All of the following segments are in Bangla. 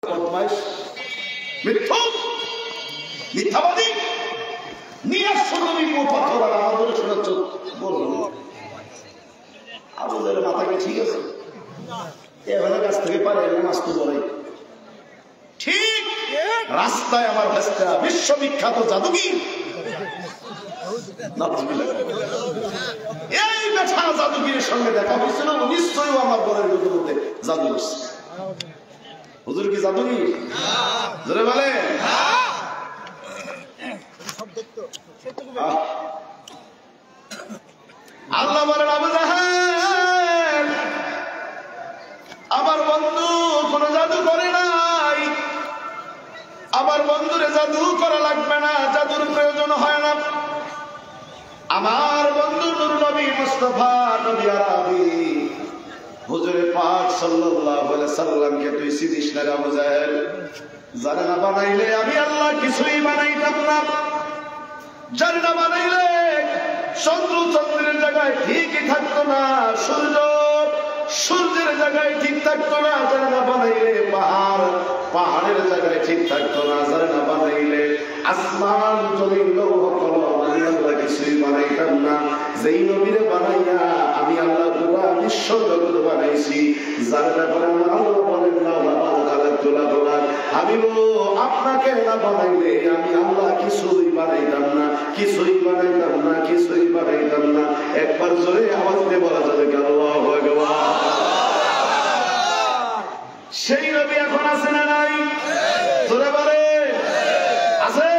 বদমাইশ, মিথ্যুক, মিথ্যাবাদী নিয়ে আসছো নবী পাথর আর আমাদের শোনাচ্ছ বলবো আমাদের মাথাকে ঠিক আছে এখানে কাছ থেকে পারে নামাজ তো বলে ঠিক রাস্তায় আমার ভাস্তা বিশ্ববিখ্যাত জাদুগির এই বেঠা জাদুগিরের সঙ্গে দেখা হয়েছিল নিশ্চয়ই আমার বরের মধ্যে জাদু করছে হুজুর কি জাদুগির জোরে বলে আল্লাহ বলেন আবু জাহেল আমার বন্ধু কোন জাদু করে নাই আমার বন্ধুরে জাদু করা লাগবে না জাদুর প্রয়োজন হয় না আমার বন্ধু নূর নবী মুস্তাফা নবী আরবি হুজুরে পাক সাল্লাল্লাহু আলাইহি সাল্লামকে তুই চিনিস না আবু জাহেল জানে না বানাইলে আমি আল্লাহ কিছুই বানাইতাম না জানে না বানাইলে চন্দ্র চন্দ্রের জায়গায় ঠিকই থাকতো না সূর্য সূর্যের জায়গায় ঠিক থাকতো না জানে না বানাইলে পাহাড় পাহাড়ের জায়গায় ঠিক থাকতো না জানে না বানাইলে আসমান জমিন লৌহ কলম আমি আল্লাহ কিছুই বানাইতাম না যেই নবীরে বানাইয়া আমি আল্লাহ পুরা বিশ্ব জগৎ বানাইছি যার ব্যাপারে আমার আল্লাহ বলেন না আমি আপনাকে না বানাইলে আমি আল্লাহ কিছুই বানাইতাম না কিছুই বানাইতাম না কিছুই বানাইতাম না একবার জোরে আওয়াজ দিয়ে বলা যাবে কি আল্লাহু আকবার সেই নবী এখন আছে না নাই জোরে বলে আছে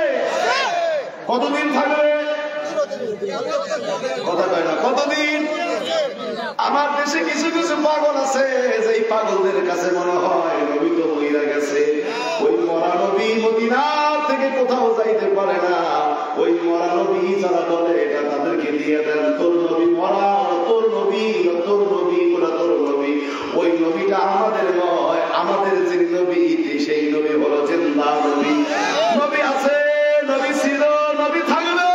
কতদিন থাকবে কথা কয় না কতদিন আমার দেশে কিছু কিছু পাগল আছে যেই পাগলদের কাছে মনে হয় নবী তো মইরা গেছে ওই মরা নবী মদিনা থেকে কোথাও যাইতে পারে না ওই মরা নবী যারা বলে এটা তাদেরকে দিয়ে দেন তোর নবী মরা তোর নবী তোর নবী ওরা তোর নবী ওই নবীটা আমাদের নয় আমাদের যে নবী সেই নবী হলো জিন্দা নবী নবী আছে নবী ছিল নবী থাকবে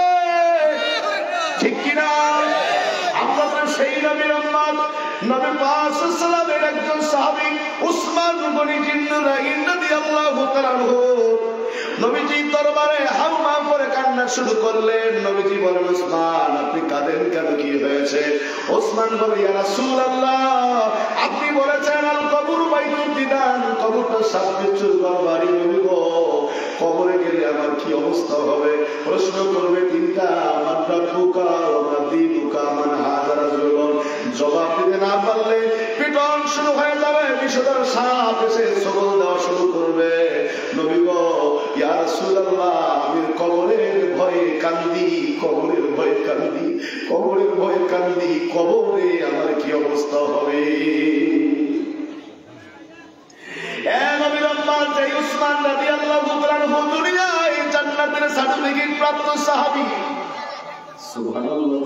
ঠিক কিনা আমরা তো সেই নবীর উম্মত নবী পাক সাল্লাল্লাহু আলাইহি ওয়াসাল্লামের একজন সাহাবী উসমান গনি জিন্নারাইন রাদিয়াল্লাহু তাআলা নবীজি দরবারে হাউমা করে কান্না শুরু করলেন নবীজি বলেন উসমান আপনি কাঁদেন কেন কি হয়েছে উসমান বলে ইয়া রাসূলুল্লাহ আপনি বলেছেন আল কবর বাইতুল দিদান কবরটা সাববিচ্ছুর বাড়ি নবী গো কবরে গেলে আমার কি অবস্থা হবে প্রশ্ন করবে তিনটা আমার রাব্বুকা ওয়া দীনুকা মান হাজারা জুলুন জবাব দিতে না পারলে পিটন শুরু হয়ে যাবে বিষধর সাপ এসে সবল দেওয়া শুরু করবে নবী গো ইয়া রাসূলুল্লাহ আমি কবরের ভয়ে কান্দি কবরের ভয়ে কান্দি কবরের ভয়ে কান্দি কবরে আমার কি অবস্থা হবে এ নবীর উম্মত যে উসমান রাদিয়াল্লাহু তাআলা দুনিয়ায় জান্নাতের সার্টিফিকেট প্রাপ্ত সাহাবী সুবহানাল্লাহ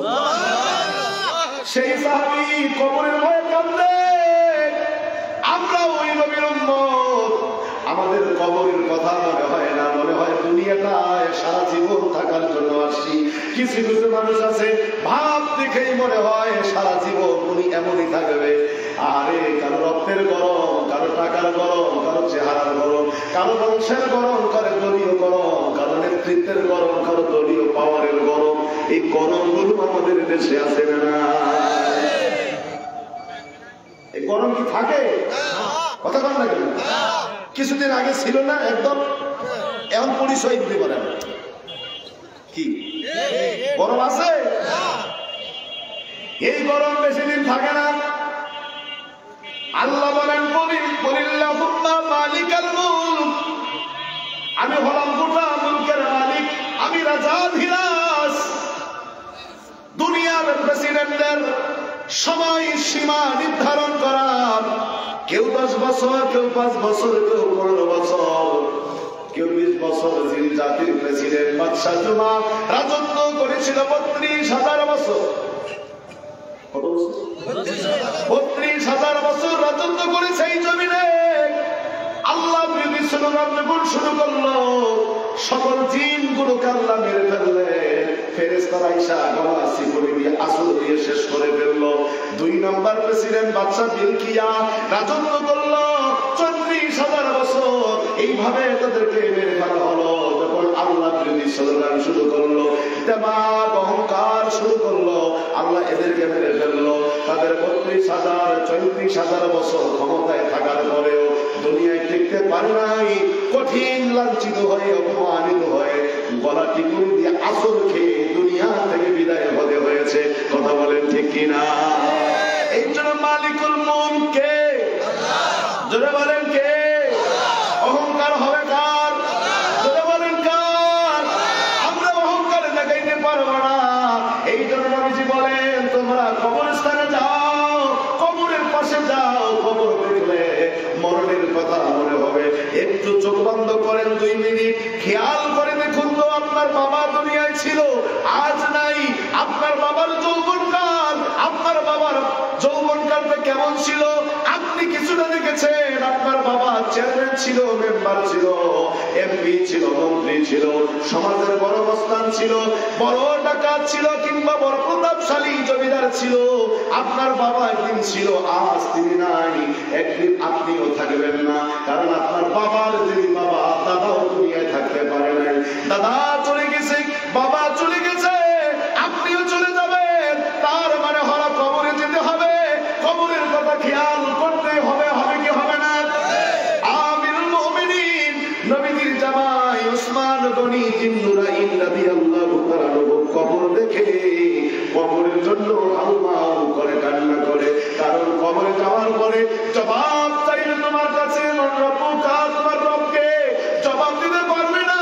সেই সাহাবী কবরের ভয়ে কাঁদে আমরা ওই নবীর উম্মত আমাদের কবরের কথা মনে হয় না মনে হয় দুনিয়াটায় সারা জীবন থাকার জন্য আসছি কিছু কিছু মানুষ আছে ভাব দেখেই মনে হয় সারা জীবন উনি এমনই থাকবে আরে কারো রক্তের গরম কারো টাকার গরম কারো চেহারার গরম কারো বংশের গরম কারো দলীয় গরম কারো নেতৃত্বের গরম কারো দলীয় পাওয়ারের গরম এই গরমগুলো আমাদের দেশে আছে না এই গরম কি থাকে কথা বল না কেন কিছুদিন আগে ছিল না একদম এখন পরিচয় দিতে পারে না কি গরম আছে এই গরম বেশি দিন থাকে না আল্লাহ বলেন কুলিল্লাহুম্মা মালিকাল মুলক আমি হলাম গোটা মুলকের মালিক আমি রাজাধিরাজ দুনিয়ার প্রেসিডেন্টের সময় সীমা নির্ধারণ করা কেউ 10 বছর কেউ 5 বছর কেউ 15 বছর কেউ 20 বছর জিন জাতির প্রেসিডেন্ট বাদশাহ জুমা রাজত্ব করেছিল 32,000 বছর কত বছর 32,000 বছর রাজত্ব করেছে এই জমিনে আল্লাহ বিরোধী স্লোগান যখন শুরু করলো সকল জিনগুলোকে আল্লাহ মেরে ফেললে ফেরেশতারা আইসা গলাসি করে দিয়ে আসল দিয়ে শেষ করে ফেললো 2 নম্বর প্রেসিডেন্ট বাদশা বিলকিয়া রাজত্ব করলো 34,000 বছর এইভাবে তাদেরকে মেরে ফেলা হলো। যখন আল্লাহ বিরোধী স্লোগান শুরু করলো, দেমাগ অহংকার শুরু করলো, আল্লাহ এদেরকে মেরে ফেললো। তাদের ৩৫,০০০ বছর ক্ষমতায় থাকার পরেও দুনিয়ায় টিকতে পারে নাই। কঠিন লাঞ্ছিত হয়ে, অপমানিত হয়ে, গলা টিকুনি দিয়ে আসর খেয়ে দুনিয়া থেকে বিদায় হতে হয়েছে। কথা বলেন ঠিক কিনা? এই জন্য মালিকুল মুলক কে? জোরে বলেন কে? অহংকার হবে কার? জোরে বলেন কার? আমরা অহংকারে দেখাইতে পারবো না। এই জন্য নবীজি বলেন, তোমরা কবরস্থানে যাও, কবরের পাশে যাও, কবর দেখলে মরণের কথা মনে হবে। একটু চোখ বন্ধ করেন 2 মিনিট, খেয়াল করে দেখুন তো আপনার বাবা দুনিয়ায় ছিল, আজ নাই। আপনার বাবার যৌবনকাল, আপনার বাবার যৌবনকালটা কেমন ছিল আপনি কিছুটা দেখেছেন? আপনার বাবা চেয়ারম্যান ছিল, মেম্বার ছিল, এমপি ছিল, মন্ত্রী ছিল, সমাজের বড় অবস্থান ছিল, বড় ডাকাত ছিল, কিংবা বড় প্রতাপশালী জমিদার ছিল। আপনার বাবা একদিন ছিল, আজ তিনি নাই। একদিন আপনিও থাকবেন না, কারণ আপনার বাবার যিনি বাবা, দাদাও দুনিয়ায় থাকতে পারে নাই। দাদা চলে গেছে, বাবা চলে গেছে, আপনিও চলে যাবেন। তার মানে হলো কবরে যেতে হবে, কবরের কথা খেয়াল করতে হবে। হবে কি হবে না? আমিরুল মুমিনিন নবীজির জামাই ওসমান গনি জিন্নুরাইন রাদিয়াল্লাহু তাআলা কবর দেখে কবরের জন্য আল্লাহ করে কান্না করে। কারণ কবরে যাওয়ার পরে জবাব চাইলে তোমার কাছে রব্বুকা, তোমার রবকে জবাব দিতে পারবে না।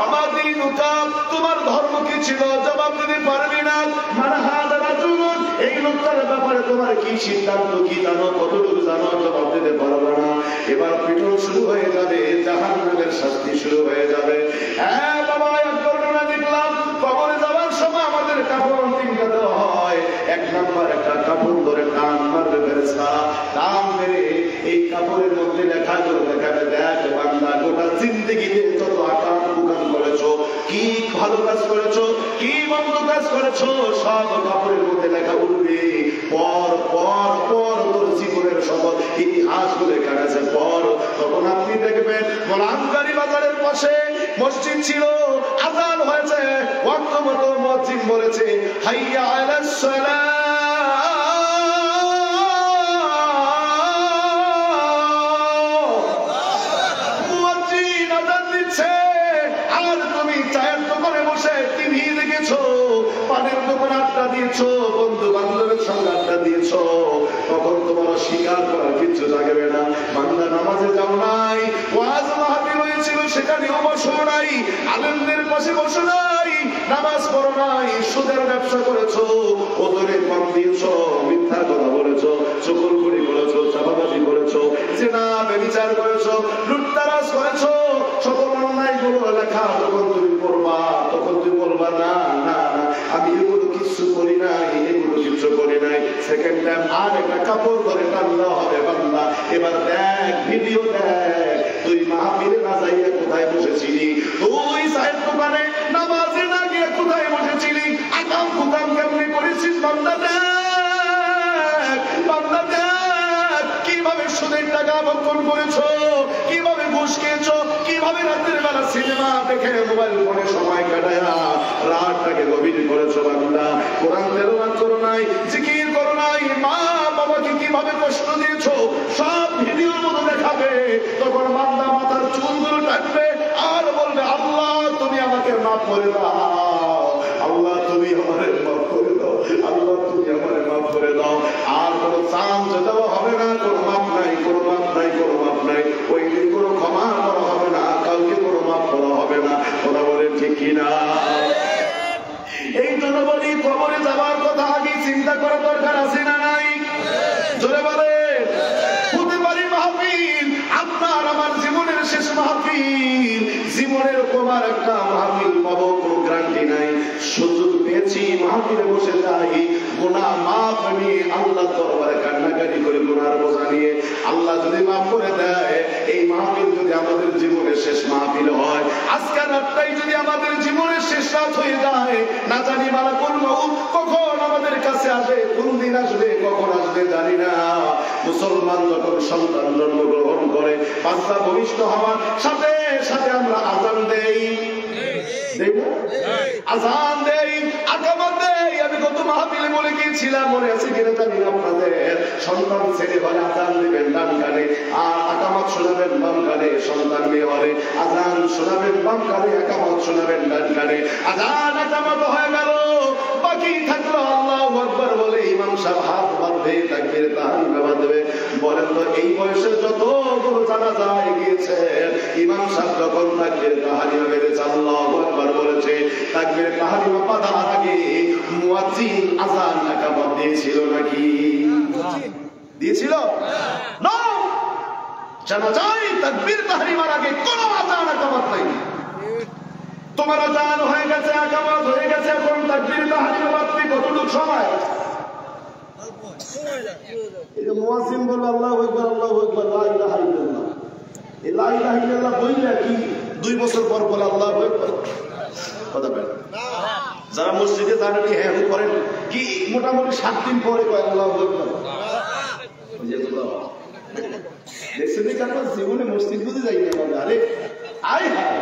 আমাদের নুকাম, তোমার ধর্ম কি ছিল, জবাব দিতে পারবে না। মানহাদা রাজুলুন, এই লোকটার ব্যাপারে তোমার কি সিদ্ধান্ত, কি জানো, কতটুকু জানো, জবাব দিতে পারবে না। এবার পিটন শুরু হয়ে যাবে, জাহান্নামের শাস্তি শুরু হয়ে যাবে। হ্যাঁ বাবা, এক ঘটনা দেখলাম, কবরে যাওয়ার সময় আমাদের কাপড় 3টা দেওয়া হয়। 1 নাম্বার একটা কাপড় ধরে টান মারবে ফেরেশতা, টান মেরে এই কাপড়ের মধ্যে লেখা করে দেখাবে, দেখ বান্দা, গোটা জিন্দেগিতে যত আকাম কুকাম করেছো, কি ভালো কাজ করেছো, কি মন্দ কাজ করেছো, সব কাপড়ের মধ্যে লেখা উঠবে। পর পর পর তোর জীবনের সকল ইতিহাস গুলো কাটাছে পর। তখন আপনি দেখবেন গোলামগাড়ি বাজারের পাশে মসজিদ ছিল, আযান হয়েছে, ওয়াক্ত মতো মুয়াজ্জিন বলেছে হাইয়া আলাস সালাহ, মুয়াজ্জিন আযান দিচ্ছে। আর তুমি চায়ের দোকানে বসে টিভি দেখেছো, পানের দোকানে আড্ডা দিয়েছো, বন্ধু বান্ধবের সঙ্গে আড্ডা দিয়েছো, তখন তোমার স্বীকার করার কিছু থাকবে না। বান্দা নামাজে যাও নাই, ওয়াজ মাহফিল হয়েছিল সেখানেও বসো নাই, আলেমদের পাশে বসো নাই, নামাজ পড়ো নাই, সুদের ব্যবসা করেছো, ওজনে কম দিয়েছো, মিথ্যা কথা বলেছো, চকুলখুরি করেছো, চাপাবাজি করেছো, জিনা ব্যভিচার করেছো, লুটতারাজ করেছো, সকল অন্যায় গুলো লেখা যখন তুমি পড়বা, তখন তুমি বলবা না না না, আমি এগুলো কিছু করি নাই, এগুলো কিছু করি নাই। সেকেন্ড টাইম আর একটা কাপড় ধরে টানলে হবে, বান্দা এবার দেখ, ভিডিও দেখ, তুই মাহফিলে না যাইয়া কোথায় বসেছিলি, তুই চায়ের দোকানে নামাজে না গিয়ে কোথায় বসেছিলি, আকাম কুকাম কেমনে করেছিস, বান্দা দেখ, বান্দা দেখ, কিভাবে সুদের টাকা বক্ষণ করেছো, কিভাবে ঘুষ খেয়েছো, কিভাবে রাতের বেলা সিনেমা দেখে মোবাইল ফোনে সময় কাটায় রাতটাকে গভীর করেছো। বান্দা কোরআন তেলাওয়াত করো নাই, জিকির করো নাই, মা বাবাকে কিভাবে কষ্ট দিয়েছো, সব ভিডিওর মতো দেখাবে। তখন বান্দা মাথার চুলগুলো টানবে আর বলবে, আল্লাহ তুমি আমাকে মাফ করে দাও, আল্লাহ তুমি আমারে মাফ করে দাও, আল্লাহ তুমি আমারে মাফ করে দাও। আর কোনো চান্স দেওয়া হবে না, কোনো মাফ নাই, কোনো মাফ নাই, কোনো মাফ নাই। ওই দিন কোনো ক্ষমা করা হবে না, কাউকে কোনো মাফ করা হবে না। কথা বলেন ঠিক কিনা? এই জন্য বলি, কবরে যাওয়ার কথা আগে চিন্তা করা দরকার আছে না নাই? জোরে বলেন। হতে পারে মাহফিল আপনার আমার জীবনের শেষ মাহফিল, জীবনের তোমার একটা মাহফিল পাবো কোনো গ্যারান্টি নাই। সুযোগ পেয়েছি মাহফিলে বসে যাই, গুনাহ মাফ নিয়ে আল্লাহর দরবারে কান্নাকাটি করে, গুনার বোঝা নিয়ে আল্লাহ যদি মাফ করে দেয়, এই মাহফিল যদি আমাদের জীবনের শেষ মাহফিল হয়, আজকের রাতটাই যদি আমাদের জীবনের শেষ রাত হয়ে যায়, না জানি মালাকুল মউত কখন আমাদের কাছে আসে, কোন দিন আসবে, কখন আসবে জানি না। মুসলমান যখন সন্তান জন্মগ্রহণ করে, বাচ্চা ভূমিষ্ঠ হওয়ার সাথে সাথে আমরা আযান দেই, আযান দেই, আকামত দেই। আমি কত মাহফিলে বলে গিয়েছিলাম, মনে আছে কিনা জানি না আপনাদের। সন্তান ছেলে হলে আযান দিবেন ডান কানে, আর আকামত শোনাবেন বাম কানে। সন্তান মেয়ে হলে আযান শোনাবেন বাম কানে, আকামত শোনাবেন ডান কানে। আযান আকামত হয়ে গেল, বাকি থাকলো আল্লাহু আকবার বলে ইমাম সাহেব হাত বাঁধবে, তাকবীর তাহরিমা বাঁধবে। বলেন তো এই বয়সে যতগুলো জানাজা গিয়েছে, ইমাম সাহেব যখন তাকবীর তাহরিমা বেঁধেছে, আল্লাহু আকবার বলেছে, তাকবীর তাহরিমা বাঁধার আগে মুয়াজ্জিন আযান আকামত দিয়েছিল নাকি? দিয়েছিল না। জানাজায় তাকবীর তাহরিমার আগে কোনো আযান আকামত নাই। তোমার আযান হয়ে গেছে, আকামত হয়ে গেছে, এখন তাকবীর তাহরিমা বাঁধতে কতটুকু সময়? এই মুয়াজ্জিন বলল আল্লাহু আকবার, আল্লাহু আকবার, লা ইলাহা ইল্লাল্লাহ। এই লা ইলাহা ইল্লাল্লাহ বললে কি 2 বছর পর বলে আল্লাহু আকবার? কথা বলেন। যারা মসজিদে জানেন কি হ্যাঁ করেন কি, মোটামুটি 7 দিন পরে কয় আল্লাহু আকবার। দেখছেন কি আপনার জীবনে মসজিদ বুঝে যাই না? আরে আয় হায়,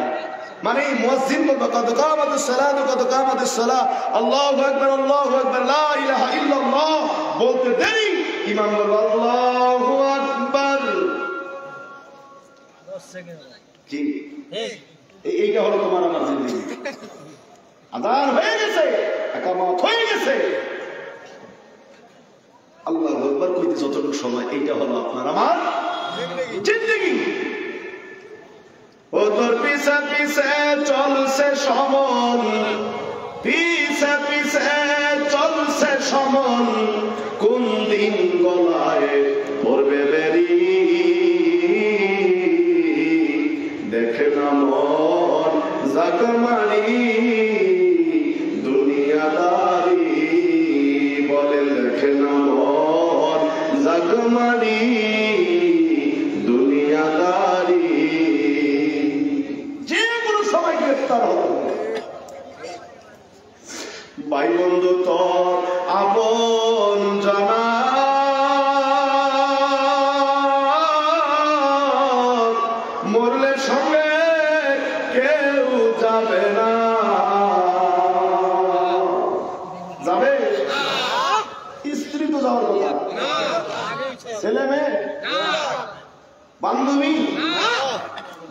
মানে মুয়াজ্জিন বলবে কদ কামাতুস সালাতু কদ কামাতুস সালাহ, আল্লাহু আকবার, আল্লাহু আকবার, লা ইলাহা ইল্লাল্লাহ বলতে দেরি ইমাম বলবে আল্লাহু আকবার। 10 সেকেন্ড কি এইটা হলো তোমার আমার জিন্দেগি। আযান হয়ে গেছে, ইকামত হয়ে গেছে, আল্লাহু আকবার কইতে যতটুকু সময়, এইটা হলো আপনার আমার জিন্দেগি। ও তোর পিছে পিছে চলছে সমন, পিছে পিছে চলছে সমন, কোন দিন গলায় পড়বে বেরি, দেখে না মন জাগমারি দুনিয়াদারি, বলে দেখে না মন জাগমারি দুনিয়াদারি, যে কোনো সময় গ্রেফতার হবে। ভাই বন্ধু তোর আপন জানা, মরলে সঙ্গে কেউ যাবে না। যাবে? স্ত্রী তো যাওয়ার কথা, ছেলে মেয়ে, বান্ধবী,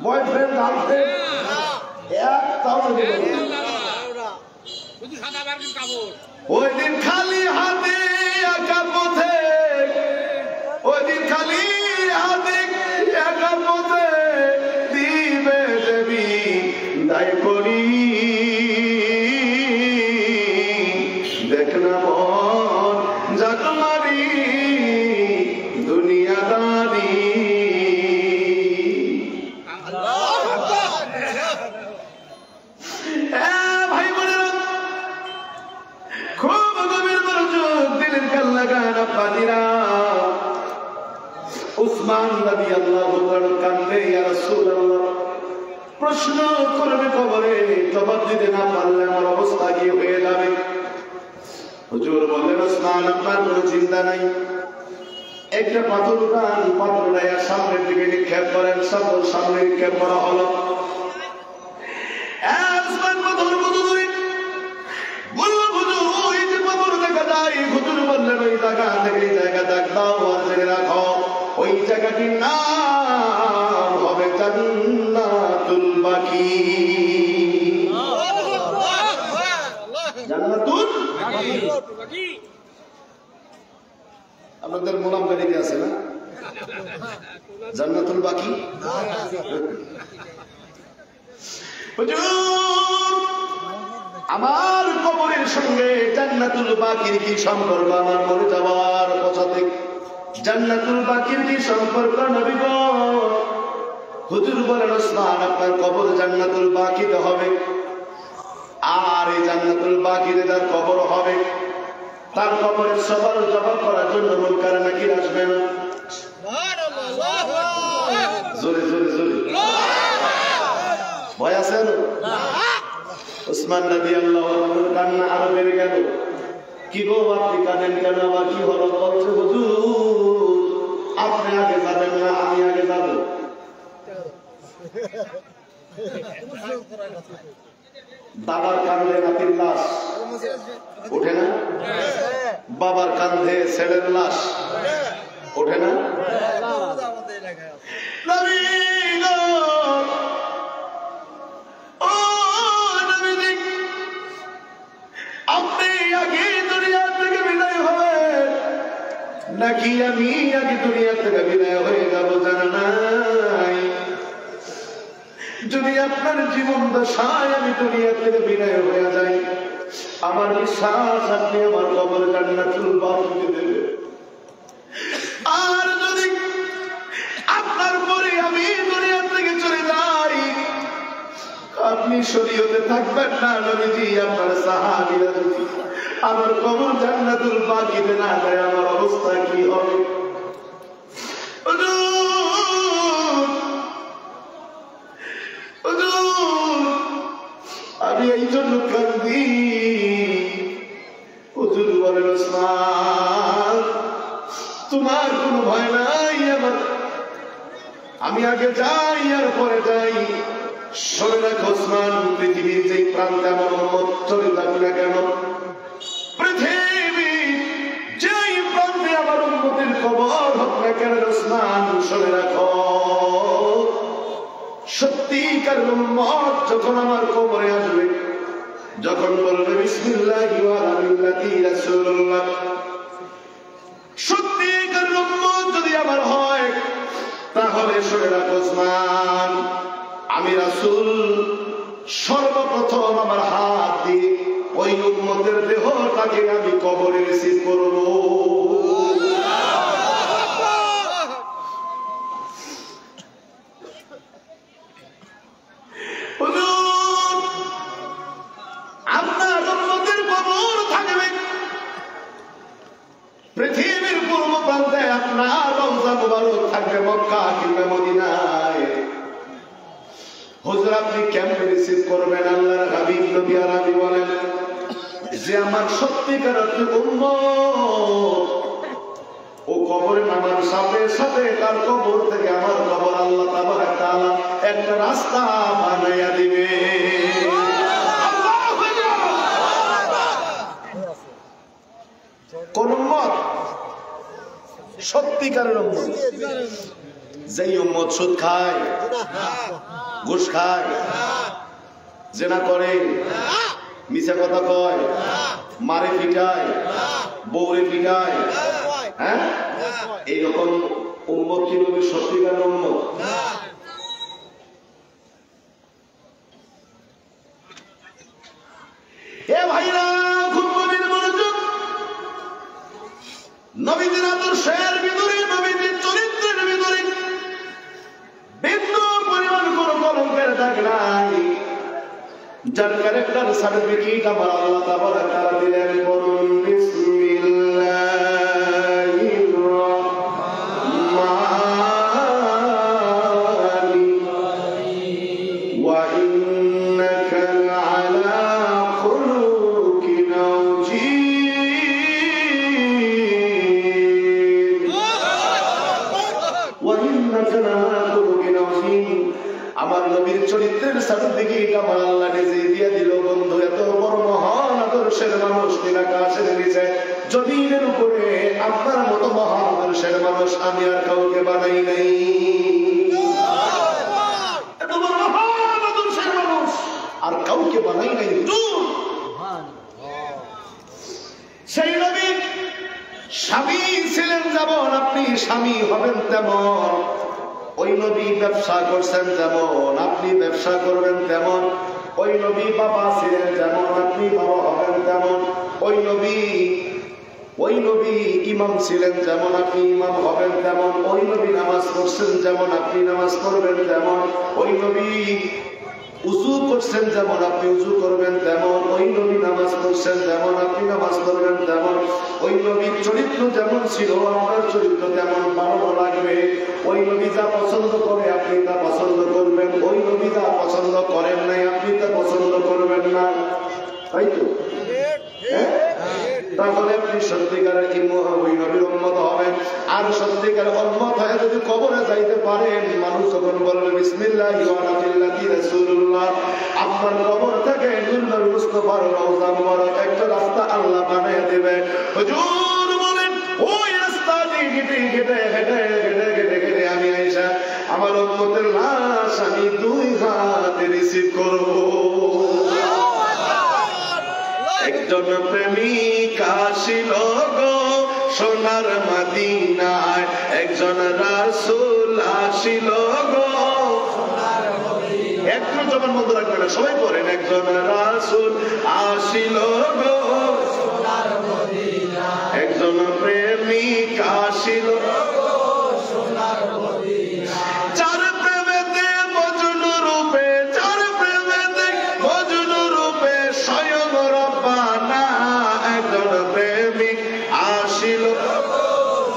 বয়ফ্রেন্ড, গার্লফ্রেন্ড, একটাও ওই দিন খালি হাতে একা পথে, ওই দিন খালি হাতে একা পথে দিবে দেবী দায় করি, দেখ না মন জাগমারি দুনিয়াদারি। ভাই বোনেরা, খুব গভীর মনোযোগ দিলেন, কান্না গান আপনারা। উসমান রাদিয়াল্লাহু তাআলা কান্দে, ইয়া রাসূলুল্লাহ, প্রশ্ন করবে কবরে, জবাব দিতে না পারলে আমার অবস্থা কি হয়ে যাবে? হুজুর বললেন, উসমান আপনার কোনো চিন্তা নাই, একটা পাথর উঠান, পাথরটা সামনের দিকে নিক্ষেপ করেন। সামনে নিক্ষেপ করা হলো। উসমান পাথর কত দূরে? বলল হুজুর ওই যে পাথর দেখা যায়। হুজুর বললেন ওই জায়গা থেকে এই জায়গা দেখ দাও, আর জেনে রাখো ওই জায়গাটির নাম হবে জান্নাতুল বাকি। জান্নাতুল বাকি আপনাদের মোলাম গাড়িতে আছে না? জান্নাতুল বাকি। আমার কবরের সঙ্গে জান্নাতুল বাকির কি সম্পর্ক? আমার মরে যাওয়ার পথে জান্নাতুল বাকির কি সম্পর্ক নবী গো? হুজুর বলেন, উসমান আপনার কবর জান্নাতুল বাকিতে হবে, আর এই জান্নাতুল বাকিতে তার কবর হবে, তার কবরের সবার জবাব করার জন্য মুনকার নাকির আসবে না। জোরে জোরে জোরে ভয় আছে না? উসমান রাদিয়াল্লাহু আনহু কান্না আরো বেড়ে গেল। কি গো আপনি কাঁদেন কেন? আবার কি হলো? বলছে হুজুর আপনি আগে যাবেন না আমি আগে যাব। বাবার কাঁধে নাতির লাশ ওঠে না? বাবার কাঁধে ছেলের লাশ ওঠে না? আপনি আগে দুনিয়া থেকে বিদায় হবেন নাকি আমি আগে দুনিয়া থেকে বিদায় হয়ে যাব জানা নাই। যদি আপনার জীবন দশায় আমি দুনিয়া থেকে বিদায় হয়ে যাই, আমার বিশ্বাস আপনি আমার কবরে জান্নাতুল বাকি দেবেন। আর যদি আপনার পরে আমি দুনিয়া থেকে চলে যাই, আপনি শরীয়তে থাকবেন না। নবীজি আপনার সাহাবীরা যদি আমার কবর জান্নাতুল বাকিতে না দেয়, আমার অবস্থা কি হবে? আমি এই জন্য কান্দি। হুজুর বলেন ওসমান তোমার কোনো ভয় নাই, আমার আমি আগে যাই আর পরে যাই। শোনে রাখো ওসমান, পৃথিবীর যেই প্রান্তে আমার উম্মত চলে যাবে না কেন, পৃথিবীর যেই প্রান্তে আমার উম্মতের কবর হোক না কেন, ওসমান শোনে রাখো সত্যিকার উম্মত যখন আমার কবরে আসবে, যখন বলবে বিসমিল্লাহি ওয়া আলা মিল্লাতি রাসূলুল্লাহ, সত্যিকার উম্মত যদি আমার হয়, তাহলে শুনে রাখো ওসমান আমি রাসূল সর্বপ্রথম আমার হাত দিয়ে ওই উম্মতের দেহটাকে আমি কবরে রিসিভ করব। আপনার উম্মতের কবর থাকবে পৃথিবীর পূর্ব প্রান্তে, আপনার রওজা মুবারক থাকবে মক্কা কিংবা মদিনায়। হুজুর আপনি কেমনে রিসিভ করবেন? আল্লাহর হাবিব নবী আরবি বলেন যে আমার সত্যিকার উম্মত ও কবরে নামার সাথে সাথে তার কবর থেকে আমার কবর আল্লাহ তাবারক তাআলা একটা রাস্তা বানাইয়া দিবে। কোন উম্মত? সত্যিকারের উম্মত। যেই উম্মত সুদ খায়, ঘুষ খায়, জেনা করে, মিছা কথা কয়, মারে পিটায়, বউরে পিটায়, হ্যাঁ এইরকম উম্মত কি নবীর সত্যিকারের উম্মত? এ ভাইরা খুব গভীর মনোযোগ। নবীদের আদর্শের ভিতরে, নবীদের চরিত্রের ভিতরে বিন্দু পরিমাণ কোন কলঙ্কের দাগ নাই। যার ক্যারেক্টার সার্টিফিকেট আমার আল্লাহ তাবারক তাআলা দিলেন। করুন বিসমিল্লাহির রাহমানির রাহিম ওয়া ইন্নাকা লাআলা খুলুকিন আযীম ওয়া ইন্নাকা লাআলা খুলুকিন আযীম। আমার নবীর চরিত্রের সার্টিফিকেট আমার আল্লাহ নিজে দিয়ে দিল। বন্ধু এত বড় মহান আদর্শের মানুষ আকাশের নিচে জমিনের উপরে আপনার মতো মহান আদর্শের মানুষ আমি আর কাউকে বানাই নাই। এত বড় মহান আদর্শের মানুষ আর কাউকে বানাই নাই। সেই নবী স্বামী ছিলেন যেমন আপনি স্বামী হবেন তেমন, ওই নবী ব্যবসা করছেন যেমন আপনি ব্যবসা করবেন তেমন, ওই নবী বাবা ছিলেন যেমন আপনি বাবা হবেন তেমন, ওই নবী ইমাম ছিলেন যেমন আপনি ইমাম হবেন তেমন, ওই নবী নামাজ পড়ছেন যেমন আপনি নামাজ পড়বেন তেমন, ওই নবী উযু করছেন যেমন আপনি উযু করবেন তেমন, ওই নবী নামাজ পড়ছেন যেমন আপনি নামাজ পড়বেন তেমন, ওই নবীর চরিত্র যেমন ছিল আপনার চরিত্র তেমন ভালো লাগবে। ওই নবী যা পছন্দ করে আপনি তা পছন্দ করবেন, ওই নবী যা পছন্দ করেন নাই আপনি তা পছন্দ করবেন না, তাই তো? তাহলে ওই নবীর উম্মত হবেন। আর সত্যিকার উম্মত হয়ে যদি কবরে যাইতে পারেন, মানুষ যখন বলবে বিসমিল্লাহি ওয়া আলা মিল্লাতি রাসূলুল্লাহ, আপনার কবর থেকে নূর মুস্তাফার রওজা মুবারক একটা রাস্তা আল্লাহ বানিয়ে দেবে। হুজুর বলেন ওই রাস্তা দিয়ে হেঁটে হেঁটে হেঁটে হেঁটে হেঁটে হেঁটে আমি আয়েশা আমার উম্মতের লাশ আমি দুই হাতে রিসিভ করব। একজন প্রেমিক আসিল গো সোনার মদিনায়, একজন রাসূল আসিল গো সোনার মদিনায়। একটু যখন মধ্যে রাখবেন না, সবাই পড়েন একজন রাসূল আসিল গো সোনার মদিনায়, একজন প্রেমিক আসিল গো সোনার মদিনায়। চার প্রেমেতে মজনু রূপে, চার প্রেমেতে মজনু রূপে স্বয়ং রব্বানা, একজন প্রেমিক আসিল গো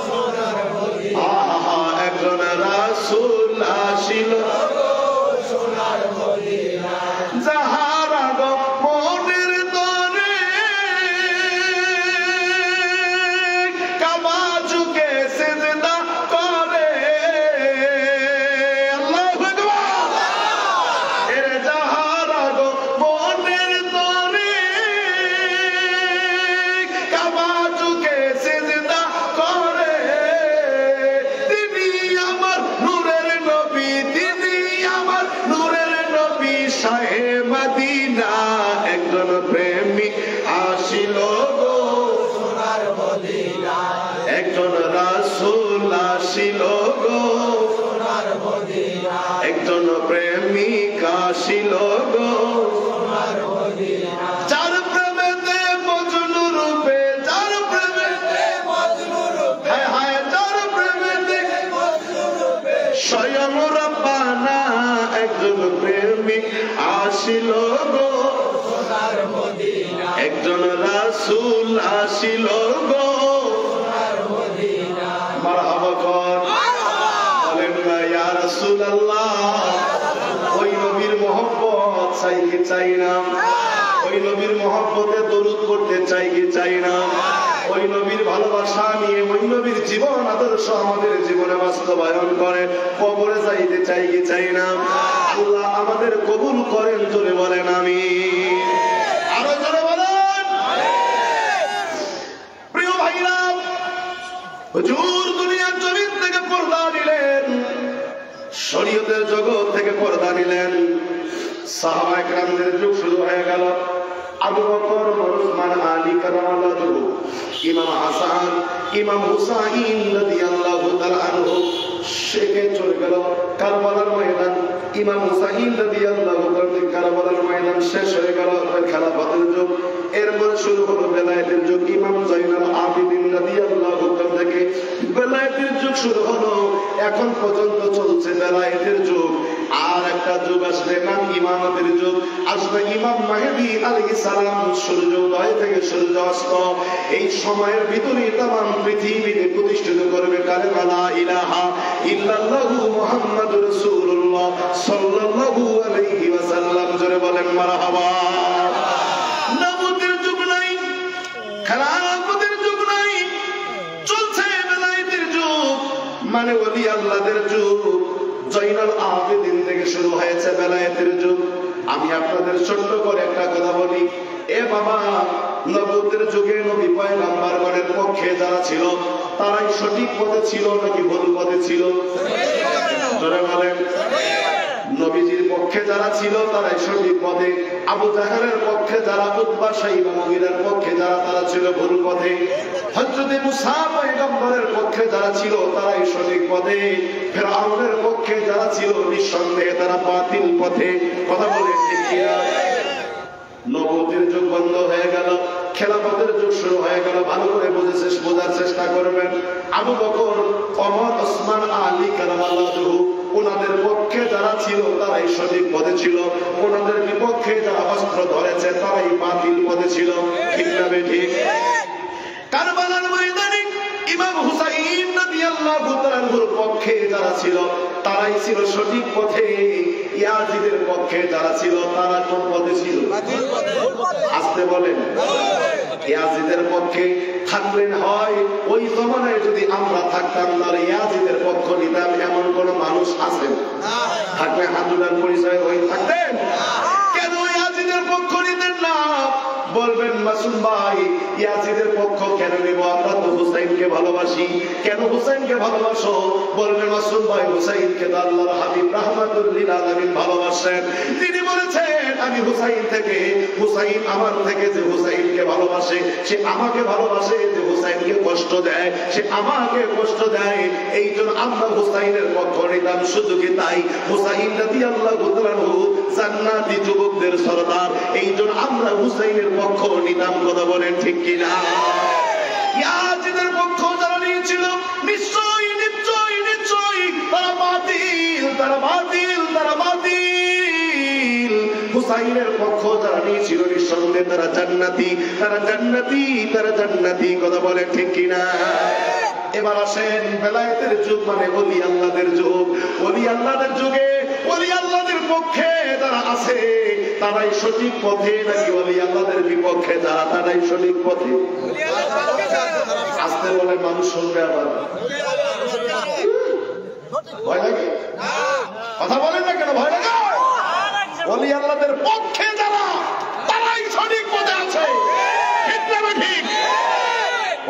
সোনার মদিনায়, একজন রাসূল আসিল গো সোনার মদিনায়। যাহারা গো মনের তরে কাবা ঝুঁকে সিজদা করে, আল্লাহু আকবার। এর যাহারা গো মনের তরে কাবা ঝুঁকে সিজদা করে, তিনি আমার নূরের নবী, তিনি আমার নূরের নবী শাহে মদিনা, একজন প্রেমিক আসিল গো সোনার মদিনা, একজন রাসূল আসিল গো সোনার মদিনা, একজন প্রেমিক আসিল গো সোনার মদিনা। চার প্রেমেতে মজনু রূপে, চার প্রেমেতে মজনু রূপে, হায় হায় চার প্রেমেতে মজনু রূপে স্বয়ং রব্বানা, একজন প্রেমিক আসিল গো সোনার মদিনা, একজন রাসূল আসিল গো সোনার মদিনা। মারহাবা কর বলেন না ইয়া রাসূলুল্লাহ। ওই নবীর মহব্বত চাই কি চাই না? ওই নবীর মহব্বতে দরুদ করতে চাই কি চাই না? ওই নবীর ভালোবাসা নিয়ে ওই নবীর জীবন আদর্শ আমাদের জীবনে বাস্তবায়ন করে কবরে যাইতে চাই কি চাই না? আল্লাহ আমাদের কবুল করেন, জোরে বলেন আমিন। আরো জোরে বলেন। প্রিয় ভাইরা, হুজুর দুনিয়ার জমিন থেকে পর্দা নিলেন, শরীয়তের জগৎ থেকে পর্দা নিলেন, সাহাবায়ে কেরামদের যুগ শুরু হয়ে গেল। আবু বকর, উসমান, আলী কারামাল্লাহু, ইমাম হাসান, ইমাম হুসাইন রাদিয়াল্লাহু তাআলা আনহু শেখে চলে গেল কারবালার ময়দান। ইমাম হুসাইন রাদিয়াল্লাহু তাআলা কারবালার ময়দান শেষ হয়ে গেল, খেলাফতের যুগ। এরপর শুরু হলো বেলায়েতের যুগ। ইমাম জাইনুল আবেদিন রাদিয়াল্লাহু তাআলা থেকে বেলায়েতের যুগ শুরু হলো, এখন পর্যন্ত চলছে বেলায়েতের যুগ। আর একটা যুগ আসবে, নাম ইমামতের যুগ। আসবে ইমাম মাহদী আলাইহিস সালাম, সূর্যোদয় থেকে সূর্যাস্ত। এই সময়ের ভিতরে তামাম পৃথিবীতে প্রতিষ্ঠিত করবে কালেমা লা ইলাহা ইল্লাল্লাহু মুহাম্মাদুর রাসূলুল্লাহ সাল্লাল্লাহু আলাইহি ওয়াসাল্লাম। জোরে বলেন মারহাবা। নবুয়তের যুগ নাই, খেলাফতের যুগ নাই, চলছে বেলায়েতের যুগ, মানে ওলি আল্লাহদের যুগ। জয়নুল আবেদিন থেকে শুরু হয়েছে বেলায়েতের যুগ। আমি আপনাদের ছোট্ট করে একটা কথা বলি, এ বাবা, নবুয়তের যুগে নবী পয়গম্বরগণের পক্ষে যারা ছিল তারাই সঠিক পথে ছিল নাকি ভুল পথে ছিল? জোরে বলেন। নবীজির পক্ষে যারা ছিল তারাই সঠিক পথে, আবু জাহেলের পক্ষে যারা, উতবা শাইবা মুগীরার পক্ষে যারা, তারা ছিল ভুল পথে। হযরত মুসা পয়গম্বরের পক্ষে যারা ছিল তারাই সঠিক পথে, ফিরআউনের পক্ষে যারা ছিল নিঃসন্দেহে তারা বাতিল পথে। কথা বলেন ঠিক কিনা? নবুয়তের যুগ বন্ধ হয়ে গেল, খেলাফতের যুগ শুরু হয়ে গেল। ভালো করে বোঝার চেষ্টা করবেন। আবু বকর, ওমর, ওসমান, আলী কারামাল্লাহু, ওনাদের পক্ষে যারা ছিল তারাই সঠিক পথে ছিল, ওনাদের বিপক্ষে যারা অস্ত্র ধরেছে তারাই বাতিল পথে ছিল। ঠিক না ঠিক? কারবালার ময়দানে ইমাম হুসাইন রাদিয়াল্লাহু তাআলার পক্ষে যারা ছিল তারাই ছিল সঠিক পথে, ইয়াজিদের পক্ষে যারা ছিল তারা কোন পথে ছিল? আসতে বলেন। ইয়াজিদের পক্ষে থাকলেন হয় ওই জমানায় যদি আমরা থাকতাম তাহলে ইয়াজিদের পক্ষ নিতাম এমন কোন মানুষ আছেন থাকলে হাজুদার পরিচয় হয়ে থাকতেন কেন ইয়াজিদের পক্ষ নিতেন না বলবেন মাসুম ভাই ইয়াজিদের পক্ষ কেন নেব আমরা তো হুসাইনকে ভালোবাসি কেন হুসাইনকে ভালোবাসো বলবেন মাসুম ভাই হুসাইনকে তো আল্লাহর হাবিব রাহমাতুল লিল আলামিন ভালোবাসেন তিনি বলেছেন আমি হুসাইন থেকে হুসাইন আমার থেকে যে হুসাইনকে ভালোবাসে সে আমাকে ভালোবাসে যে হুসাইনকে কষ্ট দেয় সে আমাকে কষ্ট দেয় এইজন্য আমরা হুসাইনের পক্ষ নিলাম শুধু কি তাই হুসাইন রাদিয়াল্লাহু তাআলা জান্নাতি যুবকদের সরদার এইজন্য আমরা হুসাইনের পক্ষ নিলাম কথা বলেন ঠিক কিনা ইয়াজিদের পক্ষ যারা নিয়েছিল নিশ্চয়ই নিশ্চয়ই নিশ্চয়ই তারা বাতিল তারা বাতিল তারা বাতিল হুসাইনের পক্ষ যারা নিয়েছিল নিঃসন্দেহে তারা জান্নাতি তারা জান্নাতি তারা জান্নাতি কথা বলে ঠিক কিনা এবার আসেন বেলায়েতের যুগ মানে ওলি আল্লাহদের যুগ ওলি আল্লাহদের যুগে ওলি আল্লাহদের পক্ষে যারা আছে তারাই সঠিক পথে নাকি ওলি আল্লাহদের বিপক্ষে যারা তারাই সঠিক পথে আসতে বলে মানুষ শুনবে আবার ভয় লাগে কথা বলেন না কেন ভয় লাগে ওলি আল্লাহদের পক্ষে যারা তারাই সঠিক পথে আছে ঠিক না ঠিক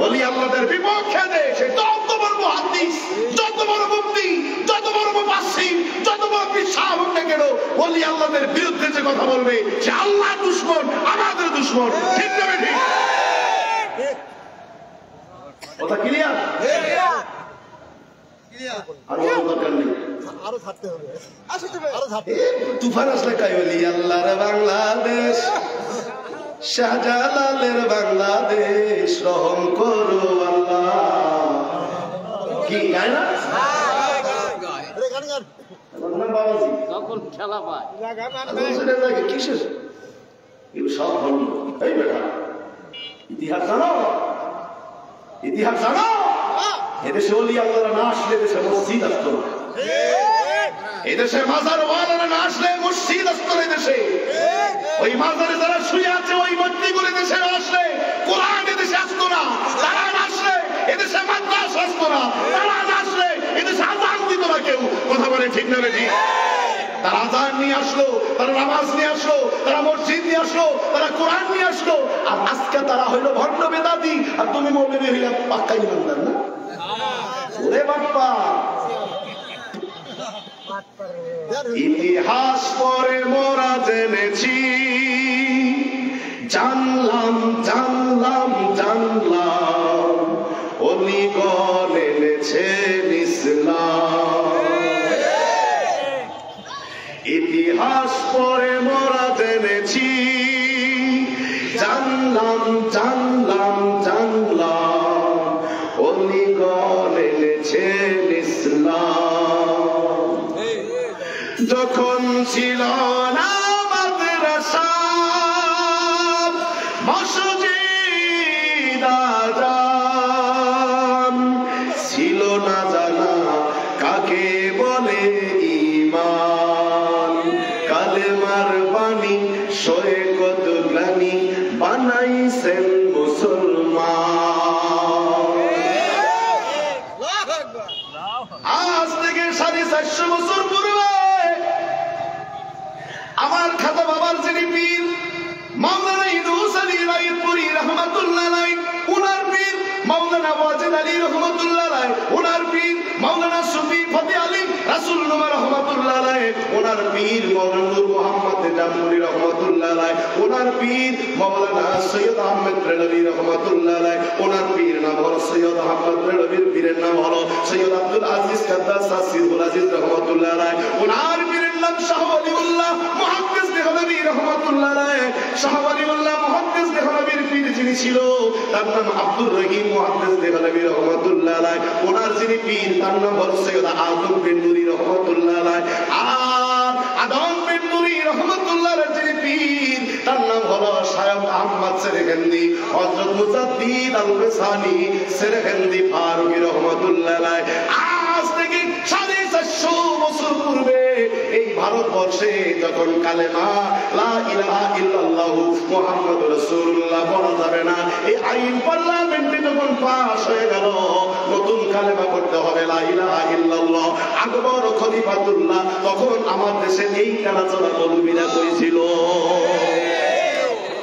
ওলি আল্লাহদের বিপক্ষে দেয় সে যত বড় মুহাদ্দিস যত বড় মুফতি যত বড় মুফাসসির যত বড় বিশ্বাস হোক না কেন ওলি আল্লাহদের বিরুদ্ধে যে কথা বলবে সে আল্লাহর দুশমন আমাদের দুশমন ঠিক না ঠিক কথা ক্লিয়ার আরো থাকতে হবে আরো থাকতে তুফান আসলে কাই ওলি আল্লাহর বাংলাদেশ শাহজালালের বাংলাদেশ রহম করো আল্লাহ কি গায় না তখন খেলা পায় কিসের এগুলো সব ধর্ম এই বেটা ইতিহাস জানো ইতিহাস জানো এদেশে ওলি আল্লাহরা না আসলে দেশে মসজিদ আসতো না এদেশে মাজার ওয়ালারা না আসলে মসজিদ আসতো না এদেশে ওই মাজারে যারা শুয়ে আছে ওই মূর্তিগুলো দেশে আসলে কোরআন এদেশে আসতো না তারা না আসলে এদেশে মাদ্রাসা আসতো না তারা না আসলে এদেশে আযান দিত না কেউ কথা বলে ঠিক না ঠিক তারা আযান নিয়ে আসলো তারা নামাজ নিয়ে আসলো তারা মসজিদ নিয়ে আসলো তারা কোরআন নিয়ে আসলো আর আজকে তারা হইলো ভণ্ড বেদাতি আর তুমি মৌলবী হইলা পাক্কা ইমানদার না ওরে বাপ্পা ইতিহাস পরে মোরা জেনেছি জানলাম জানলাম জানলাম অলিগণ এনেছেন ইসলাম ইতিহাস পরে মোরা জেনেছি জানলাম জানলাম জানলাম অলিগণ এনেছেন ইসলাম যখন ছিল না মাদ্রাসা মসজিদ আযান ছিল না জানা কাকে বলে ঈমান কালেমার বাণী সয়ে কত গ্লানি বানাইছেন মুসলমান আজ থেকে 450 বছর পূর্বে আমার খাতা বাবার যিনি পীর মাওলানা ইউনূস আলী রায়পুরি রাহমাতুল্লাহ আলাইহি উনার পীর মাওলানা ওয়াজিদ আলী রাহমাতুল্লাহ আলাইহি উনার পীর মাওলানা সুফি ফতে আলী রাসূল নুমা রাহমাতুল্লাহ আলাইহি উনার পীর মাওলানা নূর মুহাম্মদ জামুরি রাহমাতুল্লাহ আলাইহি উনার পীর মাওলানা সৈয়দ আহমদ রেলভী রাহমাতুল্লাহ আলাইহি উনার পীর নাম হলো সৈয়দ আহমদ রেলভীর পীরের নাম হলো সৈয়দ আব্দুল আজিজ কাদ্দাস আসিফুল আজিজ রাহমাতুল্লাহ আলাইহি উনার পীরের নাম শাহ ওলিউল্লাহ মুহাদ্দিস দেহলভী রাহমাতুল্লাহ আলাইহি শাহ ওলিউল্লাহ মুহাদ্দিস দেহলভীর পীর যিনি ছিল তার নাম আব্দুর রহিম মুহাদ্দিস দেহলভী রাহমাতুল্লাহ আলাইহি ওনার যিনি পীর তার নাম হলো সৈয়দ আদম বিন নুরি রাহমাতুল্লাহ আলাইহি আর আদম বিন নুরি রাহমাতুল্লাহ আলাইহি যিনি পীর তার নাম হলো শায়খ আহমদ সেরহিন্দি হযরত মুজাদ্দিদ আল-ফিসানি সেরহিন্দি ফারুকী রাহমাতুল্লাহ আলাইহি আজ থেকে 450 বছর পূর্বে এই ভারত ভারতবর্ষে যখন কালেমা লা ইলাহা ইল্লাল্লাহু মুহাম্মাদুর রাসূলুল্লাহ বলা যাবে না, এই আইন পার্লামেন্টে যখন পাস হয়ে গেল নতুন কালেমা করতে হবে লা ইলাহা ইল্লাল্লাহ, আকবর খলিফাতুল্লাহ তখন আমার দেশে এই কালাচলা মৌলবীরা কইছিল।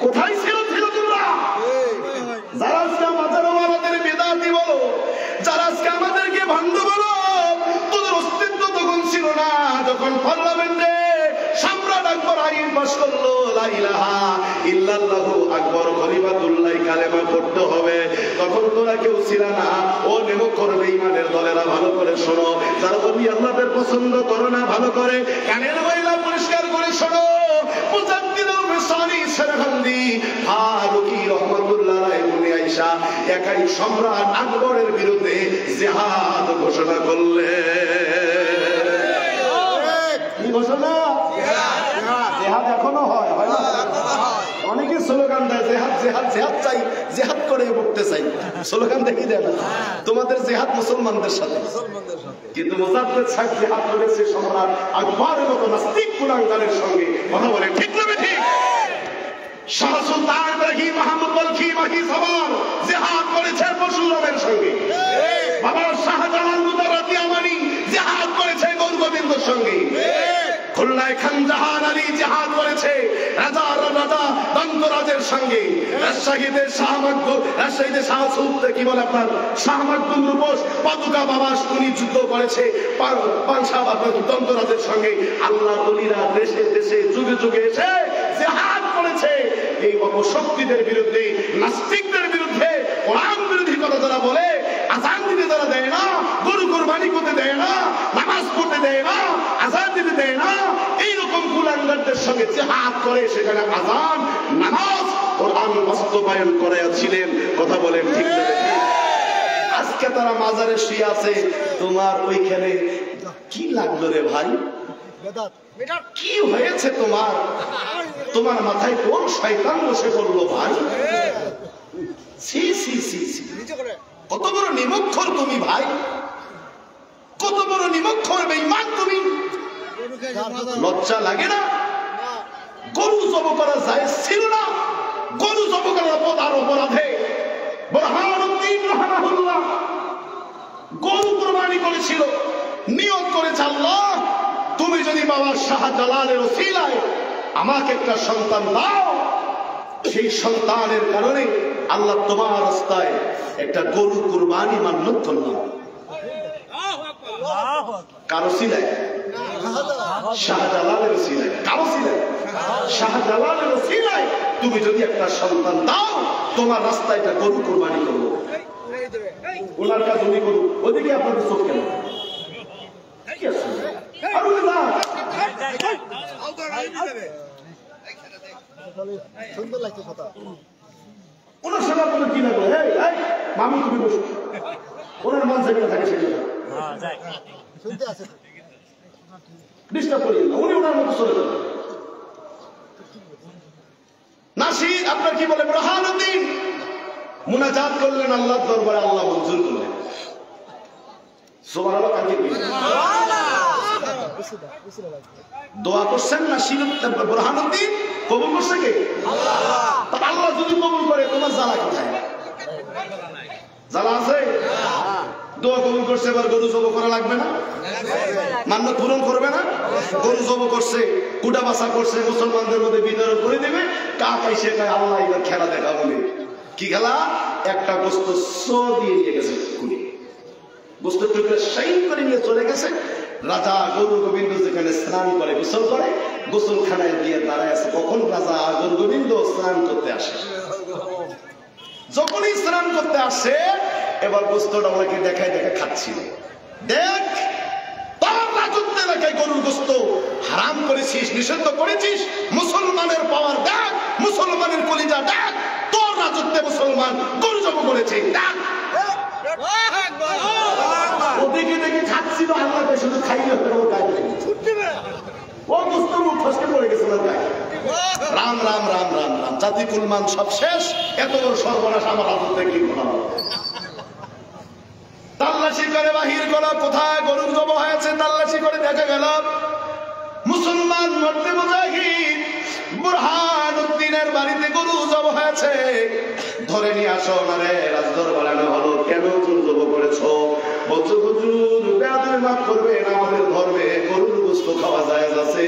কোথায় ছিল তোমরা যারা আজকে আমাদের বেদাতি বলো, যারা আজকে আমাদেরকে ভণ্ড বলো? তোদের অস্তিত্ব তখন ছিল না যখন পার্লামেন্টে সম্রাট আকবর আইন পাস করলো লা ইলাহা ইল্লাল্লাহু আকবর খলিফাতুল্লাহ কালেমা পড়তে হবে, তখন তোরা কেউ ছিল না। ও নিমুখর বেঈমানের দলেরা ভালো করে শোনো, যারা বলি আল্লাহদের পছন্দ করো না ভালো করে কানের ময়লা পরিষ্কার করে শোনো। মুজাদ্দিদুল মিসানি সরহন্দি ফারুকি রহমাতুল্লাহ আলাইহি বলে আয়েশা একাই সম্রাট আকবরের বিরুদ্ধে জিহাদ ঘোষণা করলেন। কি ঘোষণা? জিহাদ এখনো হয় না? অনেকে স্লোগান দেয় জিহাদ জিহাদ জিহাদ চাই, জিহাদ করে পড়তে চাই, স্লোগান দেখি দেয় না। তোমাদের জিহাদ মুসলমানদের সাথে, কিন্তু মুজাদ্দিদ সাহেব জিহাদ করেছে সম্রাট আকবরের মতো নাস্তিক কুলাঙ্গারের সঙ্গে। কথা বলে ঠিক না ঠিক? শাহ সুলতান ইব্রাহিম মাহমুদ বলখি মাহি সবার জিহাদ করেছে পরশুরামের সঙ্গে। বাবা শাহজালাল মুদাররাতি আমানি জিহাদ করেছে গৌর গোবিন্দর সঙ্গে। খুলনায় খান জাহান আলী জিহাদ করেছে রাজা দন্তরাজের সঙ্গে। রাজশাহীতে শাহ সুলতান কি বলে আপনার শাহ মাকদুম রূপস পাদুকা বাবা উনি যুদ্ধ করেছে দন্তরাজের সঙ্গে। আল্লাহ ওলিরা দেশে দেশে যুগে যুগে এসে জিহাদ করেছে এই অপশক্তিদের বিরুদ্ধে, নাস্তিকদের বিরুদ্ধে, কোরআন বিরোধী কথা যারা বলে, আযান দিতে যারা দেয় না, গরু কুরবানি করতে দেয় না, নামাজ পড়তে দেয় না, আযান দিতে দেয় না, এইরকম কুলাঙ্গারদের সঙ্গে জিহাদ করে সেখানে আযান, নামাজ, কোরআন বাস্তবায়ন করেছিলেন। কথা বলেন ঠিক না? আজকে তারা মাজারে শুয়ে আছে, তোমার ওইখানে কি লাগলো রে ভাই? কি হয়েছে তোমার? তোমার মাথায় কোন শয়তান বসে পড়লো ভাই? সি সি সি সি, কত বড় নিমক্ষর তুমি ভাই, কত বড় নিমক্ষর বেঈমান তুমি। লজ্জা লাগে না? গরু জব করা যায় ছিল না, গরু জব করার অপরাধে বুরহানুদ্দিন রাহমাহুল্লাহ গরু কুরবানি করেছিল, নিয়ত করেছে আল্লাহ তুমি যদি বাবা শাহজালালের ওসিলায় আমাকে একটা সন্তান দাও, সেই সন্তানের কারণে আল্লাহ তোমার রাস্তায় একটা গরু কুরবানি মান্যত করলাম। কারো সিলায়? শাহজালালের ওসিলায়। কারো সিলায়? শাহজালালের ওসিলায় তুমি যদি একটা সন্তান দাও, তোমার রাস্তায় একটা গরু কুরবানি করবো। ওনার কাজ উনি করুক, ওদিকে আপনাদের চোখ কেন? কি আছে? সুন্দর লাগছে কথা। ওনার সাথে আপনাদের কি লাগবে? মামি তুমি বসো, ওনার মন সেখানে থাকে সেখানে শুনতে আছে, ডিস্টার্ব করিয়ে না, উনি ওনার মতো চলে যাবেন। নাসির আপনার কি বলে? বুরহানুদ্দিন মুনাজাত করলেন আল্লাহর দরবারে, আল্লাহ মঞ্জুর করলেন। সুবহানাল্লাহ। কাকে কি দোয়া করছেন নাসির বুরহানুদ্দিন? কবুল করছে কে? আল্লাহ। আল্লাহ যদি কবুল করে তোমার জ্বালা কোথায়? জ্বালা আছে? দোয়া কবুল করছে, এবার গরু জব করা লাগবে না? মান্যত পূরণ করবে না? গরু জব করছে, কুটা বাসা করছে, মুসলমানদের মধ্যে বিতরণ করে দেবে। কাক এসে আল্লাহ এবার খেলা দেখা বলে। কি খেলা? একটা গোস্ত দিয়ে নিয়ে গেছে, গোস্ত টুকরে শাইন করে নিয়ে চলে গেছে। রাজা গরু গোবিন্দ যেখানে স্নান করে, গোসল করে, গোসলখানায় গিয়ে দাঁড়ায় আছে। কখন রাজা গরু গোবিন্দ স্নান করতে আসে, যখনই স্নান করতে আসে এবার গোস্তটা ওনাকে দেখায় দেখে খাচ্ছিল। দেখ তোর রাজত্ব এলাকায় গরুর গোস্ত হারাম করেছিস, নিষিদ্ধ করেছিস, মুসলমানের পাওয়ার দেখ, মুসলমানের কলিজা দেখ, তোর রাজত্বে মুসলমান গরু জব করেছে দেখ। ওদিকে দেখে খাচ্ছিল, আল্লাহকে শুধু খাইলে ও গোস্ত মুখ ফসকে পড়ে গেছে ওর গায়ে। রাম রাম রাম রাম রাম, জাতি কুলমান সব শেষ, এত বড় সর্বনাশ আমার রাজত্বে কি করা? তাল্লাশি করে বাহির করা কোথায় গরুর জব হয়েছে, তাল্লাশি করে দেখা গেল মুসলমান মরতে মুজাহিদ বুরহানুদ্দিনের বাড়িতে গরু জব হয়েছে, ধরে নিয়ে আসো না রে। রাজদরবারে আনা হলো, কেন জোর জব করেছো? বলছো হুজুর বেয়াদবি মাফ করবেন, আমাদের ধর্মে গরুর গোশত খাওয়া জায়েজ আছে।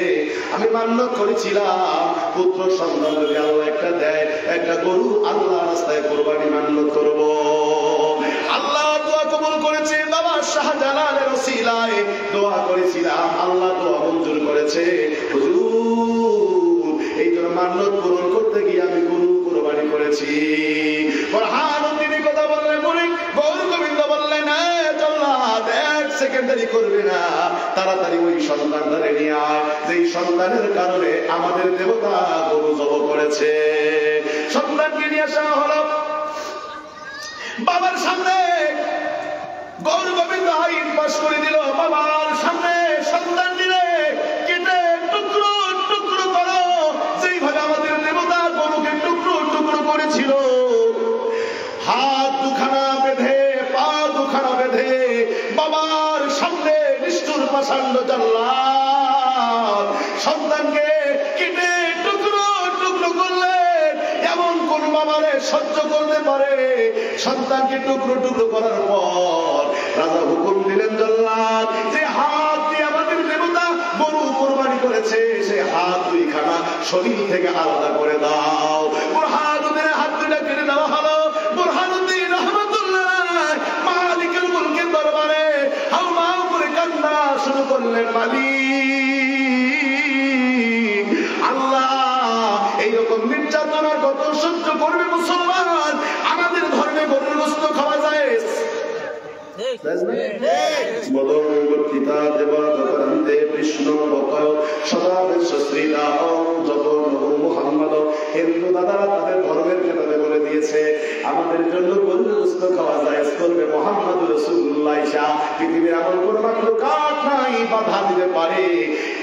আমি মান্যত করেছিলাম পুত্র সন্তান যদি আল্লাহ একটা দেয়, একটা গরু আল্লাহ রাস্তায় কোরবানি মান্যত করব। আল্লাহ দোয়া কবুল করেছে। বাবা শাহজালালের ওসিলায় দোয়া করেছিলাম, আল্লাহ দোয়া মঞ্জুর করেছে। হুজুর এই জন্য মান্যত পূরণ করতে গিয়ে আমি গরু কোরবানি করেছি। বুরহানুদ্দিনের কথা বললেন, গৌর গোবিন্দ বললেন এক সেকেন্ডারি করবে না, তাড়াতাড়ি ওই সন্তানটারে নিয়ে আয়, যেই সন্তানের কারণে আমাদের দেবতা গরু জব করেছে। সন্তানকে নিয়ে আসা হলো বাবার সামনে। গৌর গোবিন্দ আইন পাশ করে দিল, বাবার সামনে সন্তান দিলে কেটে টুকরো টুকরো করো, যেইভাবে আমাদের দেবতা গরুকে টুকরো টুকরো করেছিল। হাত দুখানা বেঁধে পা দুখানা বেঁধে বাবার সামনে নিষ্ঠুর পাষাণ্ড জাল্লাদ সন্তানকে কেটে টুকরো টুকরো করলেন। এমন কোন বাবারে সহ্য করতে পারে? সন্তানকে টুকরো টুকরো করার পর রাজা হুকুম দিলেন, জাল্লাদ যে হাত দিয়ে আমাদের দেবতা গরু কোরবানি করেছে, সে হাত দুইখানা শরীর থেকে আলাদা করে দাও। বুরহানুদ্দিনের হাত দুইটা কেটে দেওয়া হলো। বুরহানুদ্দিন রহমাতুল্লাহ মালিকুল মুলকের দরবারে হাউমাউ করে কান্না শুরু করলেন, মালিক আল্লাহ এইরকম নির্যাতনার কত সহ্য করবে মুসলমান? আমাদের ধর্মে গরুর গোশত খাওয়া যায়। হিন্দু দাদারা তাদের ধর্মের খেতাবে বলে দিয়েছে আমাদের জন্য গরুর গোশত খাওয়া জায়েজ করবে মুহাম্মদ রাসূলুল্লাহ। পৃথিবীর এমন কোন মাখলুকাত নাই বাধা দিতে পারে।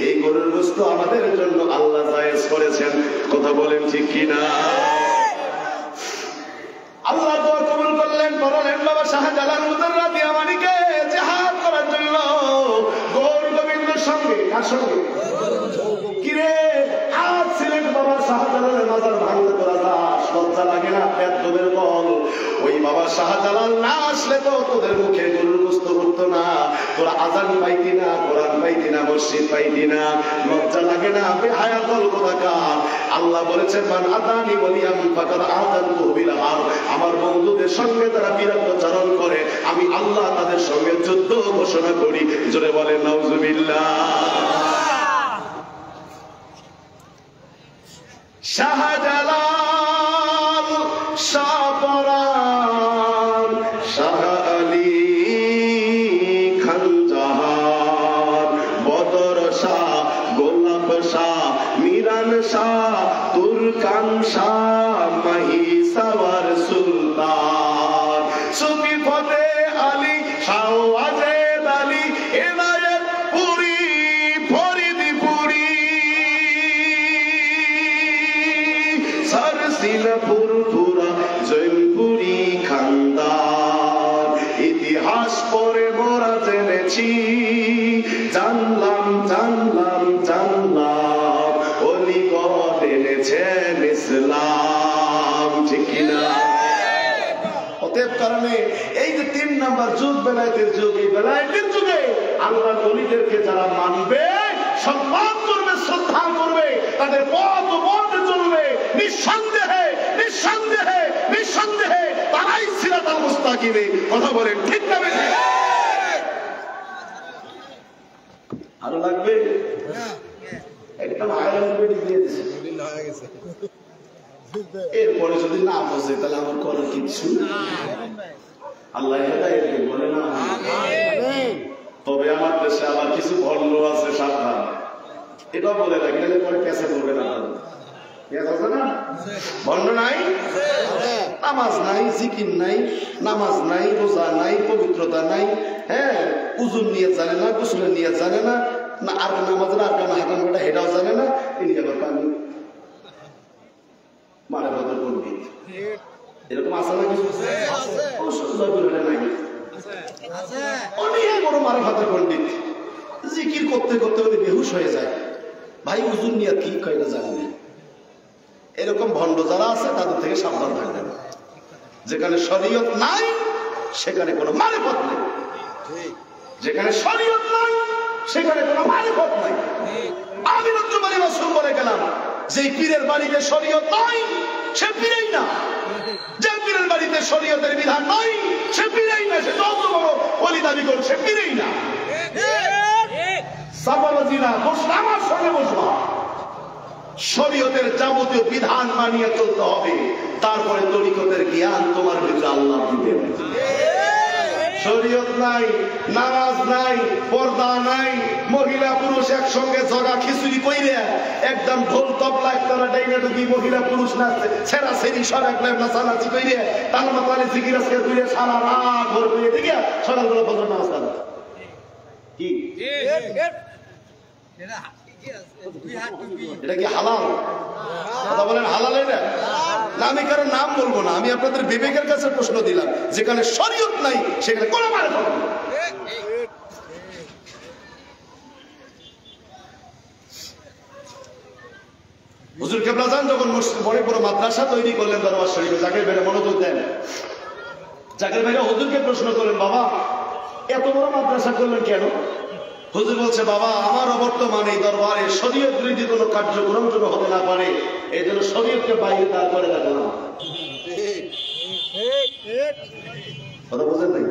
এই গরুর গোশত আমাদের জন্য আল্লাহ জায়েজ করেছেন। কথা বলেন ঠিক কিনা? আল্লাহ দোয়া কবুল করলেন। বললেন বাবা শাহজালাল মুদাররাদিয়ামানিকে জিহাদ করার জন্য গৌর গোবিন্দের সঙ্গে, কার সঙ্গে? কিরে হাত ছিলেন বাবা শাহজালালের মাজার ভাঙতে তোরা যাস, লজ্জা লাগে না? পেট্রোলের বল ওই বাবা শাহজালাল না আসলে তো তোদের মুখে গরুর গোশত করতো না। তোরা আজান পাইতি না, কোরআন পাইতি না, মসজিদ পাইতি না, লজ্জা লাগে না? বেহায়া দল কোথাকার। আল্লাহ বলেছেন মান আদানি ওয়ালিয়াম ফাকাদ আযানতুহু বিল হারব। আমার বন্ধুদের সঙ্গে তারা বিরাটচারণ করে, আমি আল্লাহ তাদের সঙ্গে যুদ্ধ ঘোষণা করি। জোরে বলেন নাউজুবিল্লাহ। শাহজালাল, শাহপরান, শাহ আলী খানজাহার, বদর শাহ, গোলাপ শাহ, মিরান শাহ, তুর্কান শাহ, মহিসাওয়ার সুলতান, সুফি ফতে আলী, শাহ ওয়াজেদ আলী, এনায়েত পুরি, ফরিদপুরি, সারসিনা ফুরফুরা, জৈনপুরি খানদান। ইতিহাস পড়ে মোরা জেনেছি, জানলাম জানলাম জানলাম অলিগড় এনেছেন ইসলাম। ঠিক কিনা? অতএব কারণে এই যে 3 নাম্বার যুগ বেলায়েতের যুগ, এই বেলায়েতের যুগে আল্লাহর ওলিদেরকে যারা মানবে, সম্মান করবে, শ্রদ্ধা করবে, তাদের পথ পথে চলবে, নিঃসন্দেহে নিঃসন্দেহে নিঃসন্দেহে তারাই সিরাতাল মুস্তাকিমে। কথা বলেন ঠিক না বেশি? আরো লাগবে? একদম আয়রন পেটি দিয়ে দিছে। এরপরে যদি না বোঝে তাহলে আমার করার কিছু আল্লাহ হেদায়েত দিন, বলে না? তবে আমার দেশে আবার কিছু ভণ্ড আছে, সাবধান। এটা বলে রাখি, পরে পেঁচে করবে না। ভণ্ড নাই, নামাজ নাই, জিকির নাই, নামাজ নাই, রোজা নাই, পবিত্রতা নাই, হ্যাঁ, উজুর নিয়ত জানে না, গোসলের নিয়ত জানে না, আর নামাজের আরকান হাকাম হেটাও জানে না। তিনি আবার পানি মানে কথা পণ্ডিত, এরকম আছে না? কিছু নাই, অনেক বড় মারে ভাতের পণ্ডিত। জিকির করতে করতে উনি বেহুশ হয়ে যায়, ভাই হুজুর নিয়ে কি কয়টা জানি না। এরকম ভণ্ড যারা আছে তাদের থেকে সাবধান থাকবেন। যেখানে শরীয়ত নাই সেখানে কোনো মারিফত নেই, যেখানে শরীয়ত নাই সেখানে কোনো মারিফত নাই। আমি রজ্জুমানি মাসুম বলে গেলাম, যে পীরের বাড়িতে শরীয়ত নাই সে পীরই না, যে পীরের বাড়িতে শরীয়তের বিধান নাই সে পীরই না, সে যত বড় ওলি দাবি করে সে পীরই না। সাবালজিরা বসলা, আমার সঙ্গে বসবা, শরীয়তের যাবতীয় বিধান মানিয়ে চলতে হবে, তারপরে তরিকতের জ্ঞান তোমার ভিতরে আল্লাহ দিবেন। শরীয়ত নাই, নামাজ নাই, পর্দা নাই, মহিলা পুরুষ একসঙ্গে জগা খিচুড়ি কইরে একদম ঢোল তবলা একতারা ডাইনা ঢুকি মহিলা পুরুষ নাচছে, ছেঁড়া ছেড়ি সব এক নাচানাচি কইরে তালমা তালে জিকির আজকে কইরে সারা রাত ভোর কইরে দেখে সকালবেলা ফজর নামাজ পড়ে। কি এটা কি হালাল? কথা বলেন হালাল এটা না? আমি কারো নাম বলবো না, আমি আপনাদের বিবেকের কাছে প্রশ্ন দিলাম। যেখানে শরীয়ত নাই সেখানে কোনো মারিফত নেই। হুজুর কেবলা যান যখন বড় বড় মাদ্রাসা তৈরি করলেন দরবার শরীফে, জাকির ভাইরা মনোযোগ দেন। জাকির ভাইরা হুজুরকে প্রশ্ন করলেন, বাবা এত বড় মাদ্রাসা করলেন কেন? হুজুর বলছে, বাবা আমার অবর্তমানে এই দরবারে শরীয়ত বিরোধী কোনো কার্যক্রম যেন হতে না পারে, এই জন্য শরীয়তকে বাইরে দাঁড় করে রাখলাম। কথা বুঝেন নাই?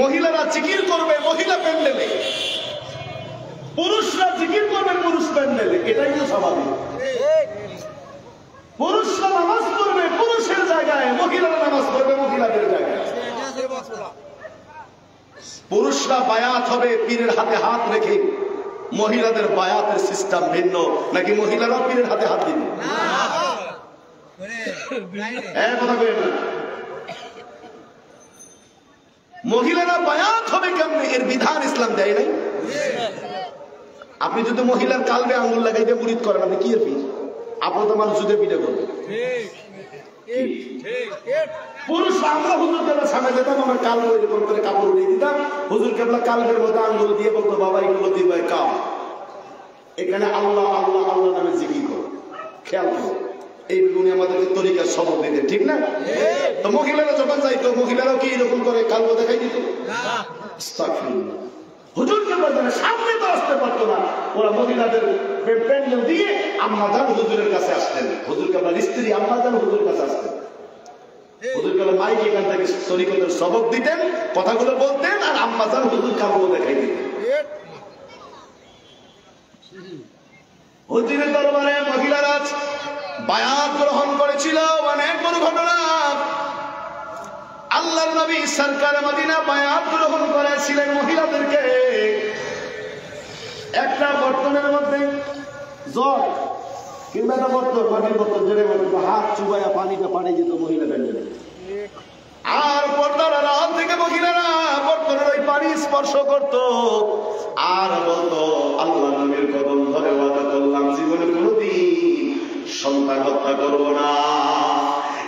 মহিলারা জিকির করবে মহিলা প্যান্ডেলে, পুরুষরা জিকির করবে পুরুষ প্যান্ডেলে, এটাই তো স্বাভাবিক। পুরুষরা নামাজ পড়বে পুরুষের জায়গায়, মহিলারা নামাজ পড়বে মহিলাদের জায়গায়। পুরুষরা বায়াত হবে পীরের হাতে হাত রেখে, মহিলাদের বায়াতের সিস্টেম ভিন্ন। নাকি মহিলারা পীরের হাতে হাত দিবে? মহিলারা বায়াত হবে কেমনে, এর বিধান ইসলাম দেয় নাই। আপনি যদি মহিলার কালবে আঙুল লাগাইতে মুরিদ করেন, আপনি কি এর পীর? আপনি তো মানুষ যুদ্ধে পিঠে করবেন। পুরুষ আমরা হুজুর কেবলা সামনে যেতাম, আমার কালবে এরকম করে কাপড় উড়িয়ে দিতাম, হুজুর কেবলা কালবের মধ্যে আঙ্গুল দিয়ে বলতো, বাবা এগুলো দিবে কাম, এখানে আল্লাহ আল্লাহ আল্লাহ নামে জিকির করো। খেয়াল করো, এই উনি আমাদেরকে তরিকার সবক দিতেন, ঠিক না? তো মহিলারা যখন যাইতো, মহিলারাও কি এরকম করে কালবে দেখাই দিত? হুজুর কেবলা সামনে তো আসতে পারতো না, ওরা মহিলাদের প্যান্ডেল দিয়ে আম্মাজান হুজুরের কাছে আসতেন। হুজুর কেবলার স্ত্রী আম্মাজান হুজুরের কাছে আসতেন। হুজুর কেবলা মাইক এখান থেকে তরিকতের সবক দিতেন, কথাগুলো বলতেন, আর আম্মাজান হুজুর কালবে দেখাই দিতেন। হুজুরের দরবারে মহিলারা বায়াত গ্রহণ করেছিল। অনেক বড় ঘটনা, আল্লাহর নবী সরকার মদিনা বায়াত গ্রহণ করেছিলেন মহিলাদেরকে। একটা বর্তনের মধ্যে জল কিংবা একটা বর্তন, মাটির বর্তন জেনে হাত চুবাইয়া পানিটা পানি যেত মহিলা প্যান্ডেলে, আর পর্দার আড়াল থেকে মহিলারা বর্তনের ওই পানি স্পর্শ করত আর বলতো, আল্লাহ নবীর কদম ধরে ওয়াদা করলাম জীবনে কোনোদিন সন্তান হত্যা করবো না,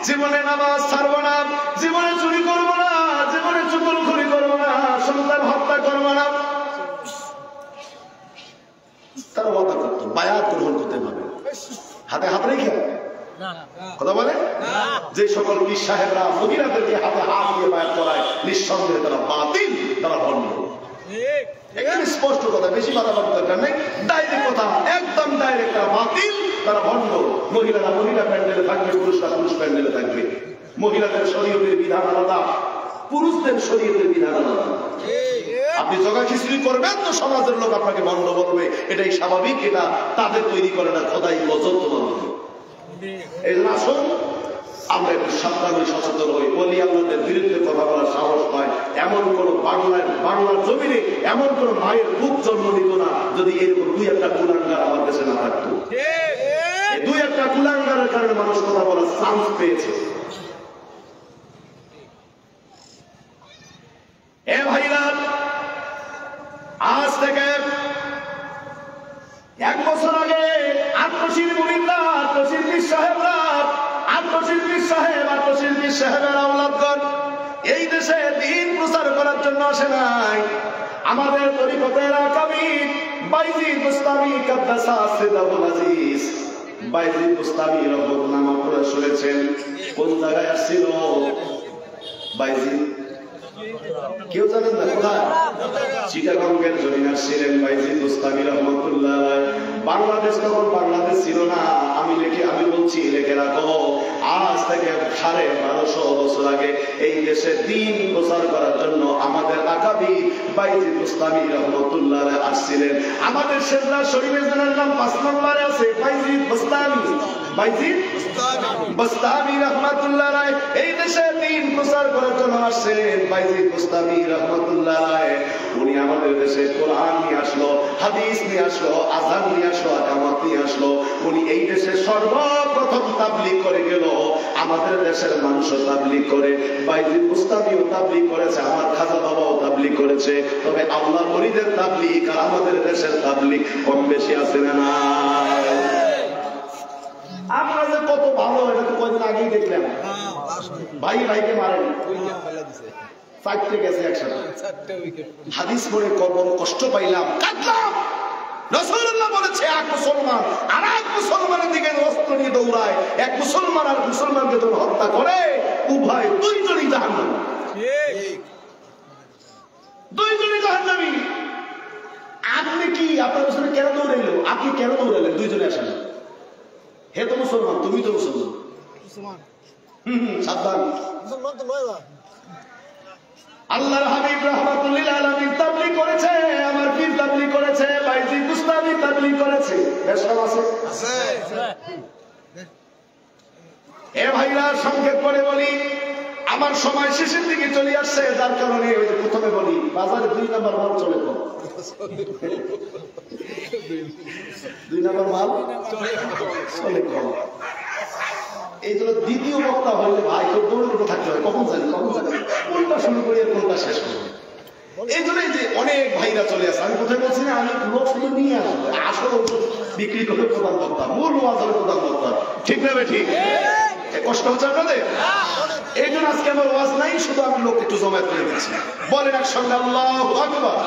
জীবনে নামাজ ছাড়বো না, জীবনে চুরি করবো না, জীবনে চুগলখড়ি করবো না, সন্তান হত্যা করবো না। তারা ওয়াদা করতো, বায়াত গ্রহণ করতে হবে হাতে হাত রেখে। কথা বলে যে সকল পীর সাহেবরা মহিলাদেরকে হাতে হাত দিয়ে বায়াত করায়, নিঃসন্দেহে তারা বাতিল, তারা ভণ্ড। এখানে স্পষ্ট কথা, বেশি কথা বলার দরকার নেই, ডাইরেক্ট কথা, একদম ডাইরেক্ট, তারা বাতিল, তারা ভণ্ড। মহিলারা মহিলা প্যান্ডেলে থাকবে, পুরুষরা পুরুষ প্যান্ডেলে থাকবে। মহিলাদের শরীয়তের বিধান আলাদা, পুরুষদের শরীয়তের বিধান আলাদা। আপনি জগা খিচুড়ি করবেন তো সমাজের লোক আপনাকে ভণ্ড বলবে, এটাই স্বাভাবিক, এটা তাদের তৈরি করে না, খোদাই গজব বলবে। এই জন্য আসুন আমরা একটু সাবধান হই, সচেতন হই, বলি আপনাদের বিরুদ্ধে কথা বলার সাহস হয়। এমন কোন বাংলার জমিনে এমন কোন মায়ের বুক জন্ম নিত না যদি এরকম দুই একটা কুলাঙ্গার আমার দেশে না থাকতো। দুই একটা কুলাঙ্গারের কারণে মানুষ কথা বলার চান্স পেয়েছে। এ ভাইরা, আজ থেকে 1 বছর আগে আত্মশিল্পীর সাহেবরা, আত্মশিল্পীর সাহেবের আওলাদগণ এই দেশে দিন প্রচার করার জন্য আসে নাই। আমাদের তরিকতের আকাবি বাইজিদ বুস্তামি কাদ্দাসা সিররাহুল আজিজ, বাইজিদ বুস্তামি রাহমাতুল্লাহ আপনারা শুনেছেন কোন জায়গায় আসছিল বাইজিদ? কেউ জানেন না কোথায়? চিটাগংয়ের জমিন আসছিলেন বাইজিদ বুস্তামি রাহমাতুল্লাহ। বাংলাদেশ তখন বাংলাদেশ ছিল না। আমি বলছি লিখে রাখো, আজ থেকে 1250 বছর আগে এই দেশে দ্বীন প্রচার করার জন্য আমাদের আকাবি বাইজিদ বুস্তামি রাহমাতুল্লাহ আসছিলেন। আমাদের শেররা শরীফের জনের নাম 5 নম্বরে আছে বাইজিদ বুস্তামি। বাইজিদ বুস্তামি রাহমাতুল্লাহ এই দেশে দ্বীন প্রচার করার জন্য আসছেন বাইজিদ বুস্তামি রাহমাতুল্লাহ। উনি আমাদের দেশে কোরআন নিয়ে আসলো, হাদিস নিয়ে আসলো, আযান নিয়ে আসলো, ইকামত নিয়ে আসলো। উনি এই দেশে সর্বপ্রথম তাবলীগ করে গেল। আমাদের দেশের মানুষও তাবলীগ করে, বাইজিদ বুস্তামিও তাবলীগ করেছে, আমার খাজা বাবাও তাবলীগ করেছে। তবে আল্লাহর ওলিদের তাবলীগ আর আমাদের দেশের তাবলীগ কম বেশি আছে না? আপনারা যে কত ভালো, এটা তো কয়েকদিন আগেই দেখলাম। ভাই ভাইকে মারেন, 4টে গেছে একসাথে। হাদিস পড়ে কবর কষ্ট পাইলাম, কাঁদলাম। রাসূলুল্লাহ বলেছে এক মুসলমান আর এক মুসলমানের দিকে অস্ত্র নিয়ে দৌড়ায়, এক মুসলমান আর মুসলমানকে যখন হত্যা করে উভয় দুইজনই জাহান্নামী। দুইজনই জাহান্নামী। আপনি কি আপনার পিছনে কেন দৌড়াইলো? আপনি কেন দৌড়াইলেন? দুইজনে আসেন। হে তো মুসলমান, তুমি তো মুসলমান। সাবধান। আল্লাহর হাবিব রাহমাতুল লিল আলামিন তাবলীগ করেছে, আমার পীর তাবলীগ করেছে, বাইজিদ বুস্তামি তাবলীগ করেছে। বেশরম আছে? এ ভাইরা সংক্ষেপ করে বলি, আমার সময় শেষের দিকে চলে আসছে, যার কারণে ওই যে প্রথমে বলি বাজারে 2 নম্বর মাল চলে কম। 2 নম্বর মাল চলে কম। এই জন্য দ্বিতীয় বক্তা হইলে ভাই খুব দৌড়ে থাকতে হয়, কখন জানি কোনটা শুরু করি আর কোনটা শেষ করি। এই জন্যই যে অনেক ভাইরা চলে আসে। আমি কোথায় বলছি না, আমি লোক শুধু নিয়ে আসবো, আসলে বিক্রি করে প্রধান বক্তা, মূল ওয়াজের প্রধান বক্তা। ঠিক না? ঠিক। কষ্ট হচ্ছে আপনাদের? এই জন্য আজকে আমার ওয়াজ নাই, শুধু আমি লোক একটু জমায়েত করে দিচ্ছি। বলেন একসঙ্গে আল্লাহু আকবার।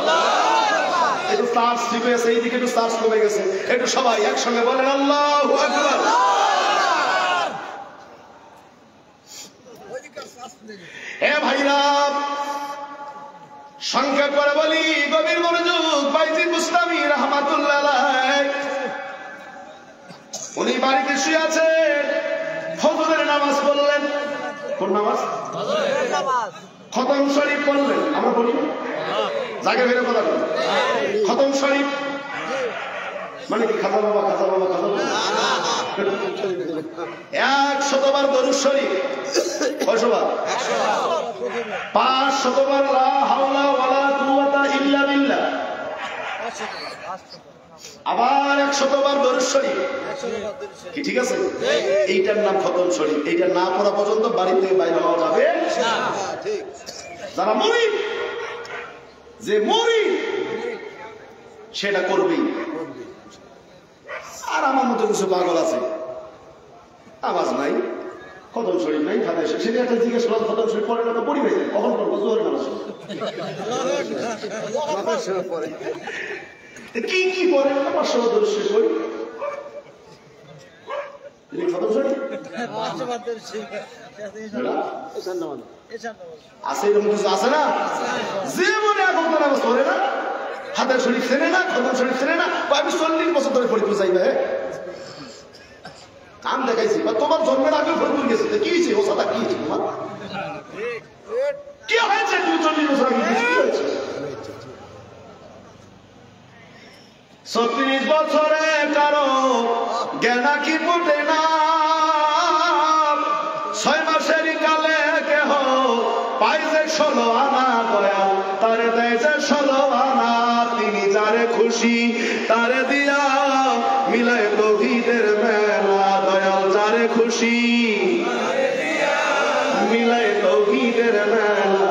একটু চার্জ ঠিক হয়েছে, এইদিকে একটু চার্জ কমে গেছে, একটু সবাই একসঙ্গে বলেন আল্লাহু আকবার। এ ভাইরা সংক্ষেপ করে বলি, গভীর মনোযোগ। বাইজিদ বুস্তামি রাহমাতুল্লাহ আলাইহি উনি বাড়িতে শুয়ে আছে, ফজরের নামাজ পড়লেন। কোন নামাজ? ফজরের নামাজ। খতম শরীফ পড়লেন। আমরা পড়ি জায়গা ফেরে কথা বলি। খতম শরীফ মানে কি? খাজা বাবা 100 বার দরুদ শরীফ। কয়শো বার? 500 বার লা হাওলা ওয়ালা কুওয়াতা ইল্লা বিল্লাহ। আবার 100 বার দরুদ শরীফ। কি ঠিক আছে? এইটার নাম খতম শরীফ। এইটা না পড়া পর্যন্ত বাড়ি থেকে বাইরে হওয়া যাবে না। যারা মুরিদ, যে মুরিদ সেটা করবেই। আর আমার মতো কিছু পাগল আছে, আওয়াজ নাই, খতম শরীফ নাই, খাতে সেটা একটা জিজ্ঞেস করলাম, খতম শরীফ পড়ে না তো পড়ি হয়েছে, কখন পড়বো? জোহরের নামাজ পড়ে। কি কি পড়ে? 500 দরুদ শরীফ পড়ি। খতম শরীফ আছে, এরকম কিছু আছে না? যে মনে এখন নামাজ পড়ে না, হাতের শরীফ চেনে না, খতম শরীফ চেনে না, আমি 40 বছর ধরে ফরিদপুর যাইবে। কাম দেখাইছি, তোমার জন্মের আগে ফরিদপুর গেছে, কি হয়েছে? ও সাদা কি হয়েছে তোমার? কি হয়েছে? তুমি 40 বছর আগে কি হয়েছে? 36 বছরে কারো জ্ঞানা কি ফুটে না, 6 মাসের কালে কেহ পাই যে 16 আনা, দয়া তারে দেয় যে 16 আনা। তিনি যারে খুশি তারে দিয়া মিলায় তৌহিদের মেলা, দয়াল যারে খুশি মিলায় তৌহিদের মেলা।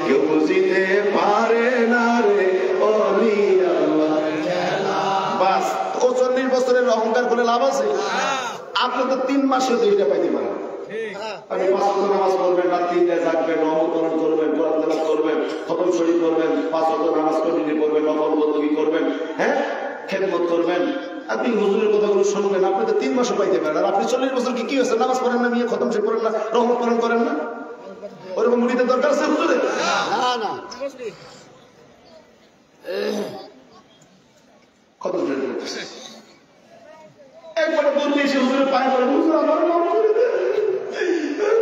কেউ বুঝিতে পারে না রে ওলি আল্লাহ। বাস, ও 40 বছরের অহংকার করে লাভ আছে? আপনি তো 3 মাসে 2টা পাইতে পারেন। আপনি 5 ওয়াক্ত নামাজ পড়বেন, রাত 3টায় জাগবেন, রহমত করবেন, কোরআন তেলাওয়াত করবেন, খতম শরীফ করবেন, 5 ওয়াক্ত নামাজ কন্টিনিউ করবেন, নফল বন্দী করবেন, হ্যাঁ, খেদমত করবেন। আপনি হুজুরের কথাগুলো শুনবেন, আপনি তো 3 মাসও পাইতে পারেন। আর আপনি 40 বছর কি হয়েছে? নামাজ পড়েন না, মিয়া খতম শরীফ করেন না, রহমত করেন না? ওরকম মুড়িতে দরকার আছে হুজুরের? না না খতম শরীফ করতেছে। একবারে বললে এসে হুজুরের পায়ে পড়ে, হুজুর আমার মাফ করে দেন,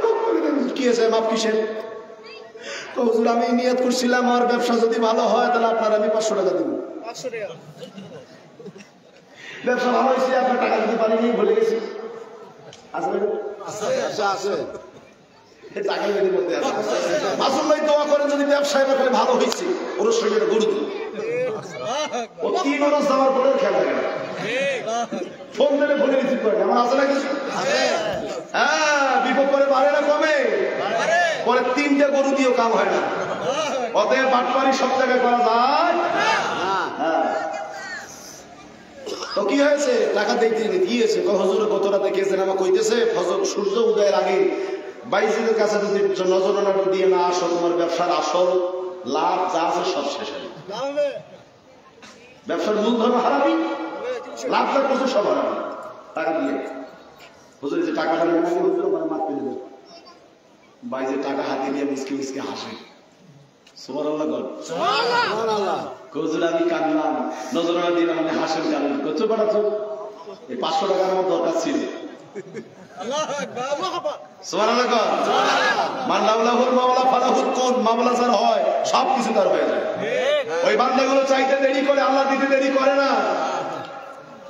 মাফ করে দেন। কি আছে মাফ কিসের? হুজুর আমি নিয়ত করছিলাম আমার ব্যবসা যদি ভালো হয় তাহলে আপনার আমি 500 টাকা দেবো। 500 টাকা ব্যবসা ভালো হয়েছে, আপনার টাকা দিতে পারিনি, ভুলে গেছি। আসলে আছে টাকা মেয়েদের মধ্যে আছে। আসল ভাই দোয়া করেন যদি ব্যবসা এবার করে ভালো হয়েছে, ওর শরীরে গুরুত্ব ও 3 ওরস যাওয়ার পরে খেয়াল থাকে না, ফোন দিলে ফোনে রিসিভ করে না। আমার আছে না কিছু? হ্যাঁ, বিপদ করে বাড়ে না কমে? পরে 3টে গরু দিয়েও কাম হয় না। অতএব বাটপারি সব জায়গায় করা যায় হ্যাঁ। তো কি হয়েছে? টাকা দিতে দিয়েছে, হুজুর গত রাতে গেছেন, আমার কইতেছে ফজর সূর্য উদয়ের আগে বাইজিদের কাছে যদি নজরানা দিয়ে না আসো, তোমার ব্যবসার আসল লাভ যা আছে সব শেষ হয়ে যাবে। ব্যবসার মূলধন হারাবি, লাভ যা করছো সব হারাবি টাকা দিয়ে। হুজুর যে টাকাটা নেন আগে হুজুর ওখানে মাত পেলে দেন, বাইজে টাকা হাতে নিয়ে মিসকে মিসকে হাসে, সুবহানাল্লাহ কর, সুবহানাল্লাহ। হুজুর আমি কাঁদলাম, নজরানা দিলাম, আপনি হাসেন কেন? করছো পাঠাচ্ছো, এই 500 টাকার আমার দরকার ছিল। সুবহানাল্লাহ কর। মান লাউলাহুল মাওলা ফালাহুল কুন, মাওলা যার হয় সব কিছু তার হয়ে যায়। ওই বান্দাগুলো চাইতে দেরি করে, আল্লাহ দিতে দেরি করে না।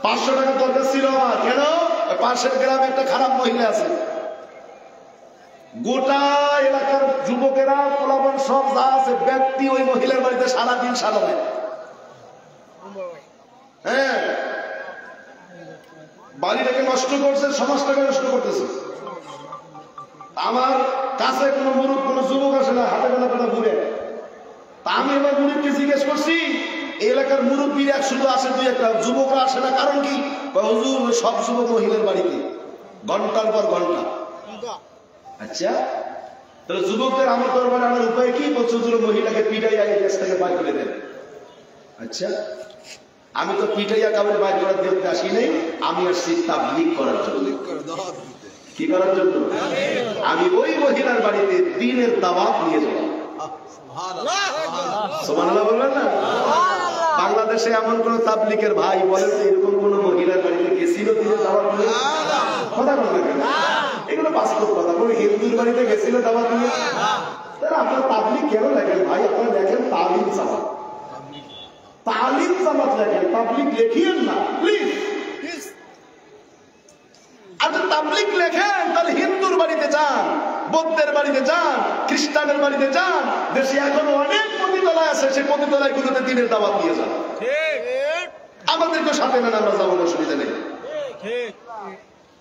500 টাকা দরকার ছিল আমার, কেন? ওই পাশের গ্রামে একটা খারাপ মহিলা আছে, গোটা এলাকার যুবকেরা পোলাপান সব যা আছে ব্যক্তি ওই মহিলার বাড়িতে সারাদিন সারাবে। হ্যাঁ, বাড়িটাকে নষ্ট করছে, সমাজটাকে নষ্ট করতেছে। আমার কাছে কোনো মুরুখ কোনো যুবক আসে না, হাতে বেলা পেটা ঘুরে। তা আমি এবার মুরুখকে জিজ্ঞেস করছি, এই এলাকার মুরব্বীরা শুধু আসে 2-1টা, যুবকরা আসে না, কারণ কি? হুজুর সব যুবক মহিলার বাড়িতে ঘন্টার পর ঘন্টা। আচ্ছা, তাহলে যুবকদের আমার দরবারে আনার উপায় কি? প্রচুর মহিলাকে পিটাইয়া এই দেশ থেকে বাইর করে দেন। আচ্ছা, আমি তো পিটাইয়া কাউকে বাইর করার দেখতে আসি নাই, আমি আসছি তাবলীগ করার জন্য। কি করার জন্য? আমি ওই মহিলার বাড়িতে দ্বীনের দাওয়াত নিয়ে যাব। সুবহানাল্লাহ বলবেন না? বাংলাদেশে এমন কোন তাবলীগের ভাই বলেন তো এরকম কোন মহিলার বাড়িতে গেছিল দ্বীনের দাওয়াত নিয়ে? কথা বলবেন না, এগুলো বাস্তব কথা। কোন হিন্দুর বাড়িতে গেছিল দাওয়াত নিয়ে? তাহলে আপনার তাবলীগ কেন লেখেন ভাই? আপনারা লেখেন তালিম জামাত, তালিম জামাত লেখেন, তাবলীগ লেখিয়েন না প্লিজ। আচ্ছা, তাবলীগ লেখেন তাহলে হিন্দুর বাড়িতে যান, বৌদ্ধের বাড়িতে যান, খ্রিস্টানের বাড়িতে যান। দেশে এখনো অনেক পতিতালয় আছে, সেই পতিতালয় গুলোতে দিনের দাওয়াত দিয়ে যান। আমাদেরকে সাথে নেন, আমরা যাবো, অসুবিধা নেই।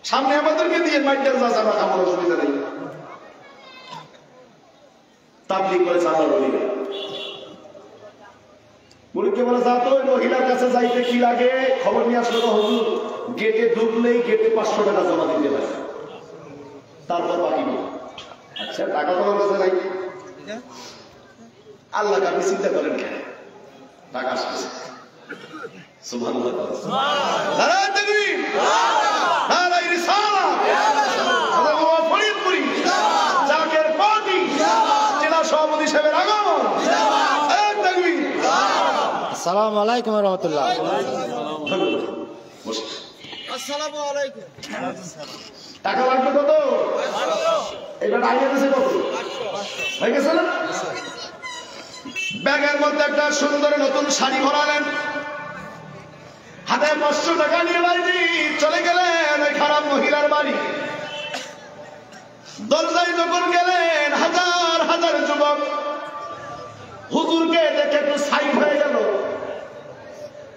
সামনে আমাদেরকে দিয়ে মাইন্ডের যা যাবে, আমার অসুবিধা নেই। তাবলীগ করে চালার অধিকার। মুরুখকে বলে যা তো ওই মহিলার কাছে যাইতে কি লাগে খবর নিয়ে আসলো। হুজুর গেটে ঢুকলেই গেটে 500 টাকা জমা দিতে হয়, তারপর বাকি নেই। আচ্ছা, টাকা তোমার কাছে নাই, আল্লাহ আপনি চিন্তা করেন কেন? টাকা আসছে। সুবহানাল্লাহ, নারায়ে তাকবীর, নারায়ে রিসালাত, আল্লাহু ফরিদপুরি জাকের পার্টি জেলা সভাপতি সাহেবের আগমন। তাকবীর। আসসালামু আলাইকুম ওয়া রাহমাতুল্লাহ। আসসালামু আলাইকুম। টাকা লাগবে কত? এটা আইডিয়া আছে কত? হয়ে গেছে না? ব্যাগের মধ্যে একটা সুন্দর নতুন শাড়ি ভরালেন, হাতে 500 টাকা নিয়ে বাইরে চলে গেলেন ওই খারাপ মহিলার বাড়ি। দরজায় যখন গেলেন, হাজার হাজার যুবক হুজুরকে দেখে একটু সাইড হয়ে গেল,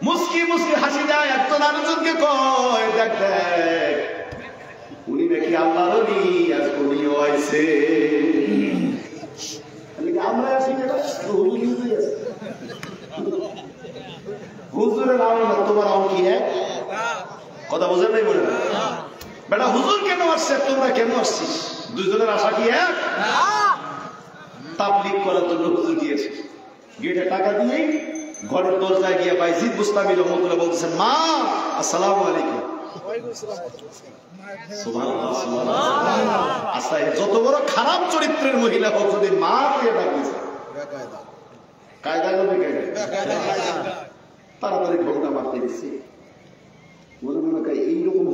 মুস্কি মুস্কি হাসি যায়। একজন আরেকজনকে কয়, দেখ দেখ উনি দেখি আল্লাহর ওলি, আজ উনিও আইছে। আমরা আসি না, হুজুরের নাম না, তোমার নাম কি? এক কথা বোঝেন নাই? বলে বেটা হুজুর কেন আসছে, তোমরা কেন আসছিস? দুইজনের আশা কি এক? তাবলীগ করার জন্য হুজুর গিয়েছে, গেটে টাকা দিয়ে ঘরের দরজায় গিয়ে বাইজিদ বুস্তামি রহমতুল্লাহ বলতেছেন, মা আসসালামু আলাইকুম। সুবহানাল্লাহ, সুবহানাল্লাহ। আচ্ছা, যত বড় খারাপ চরিত্রের মহিলা হোক, যদি মা দিয়ে ডাকতেছে, কায়দা করবে তাড়াতাড়ি ঘোমটা মারতে দিচ্ছে। মনে মনে এইরকম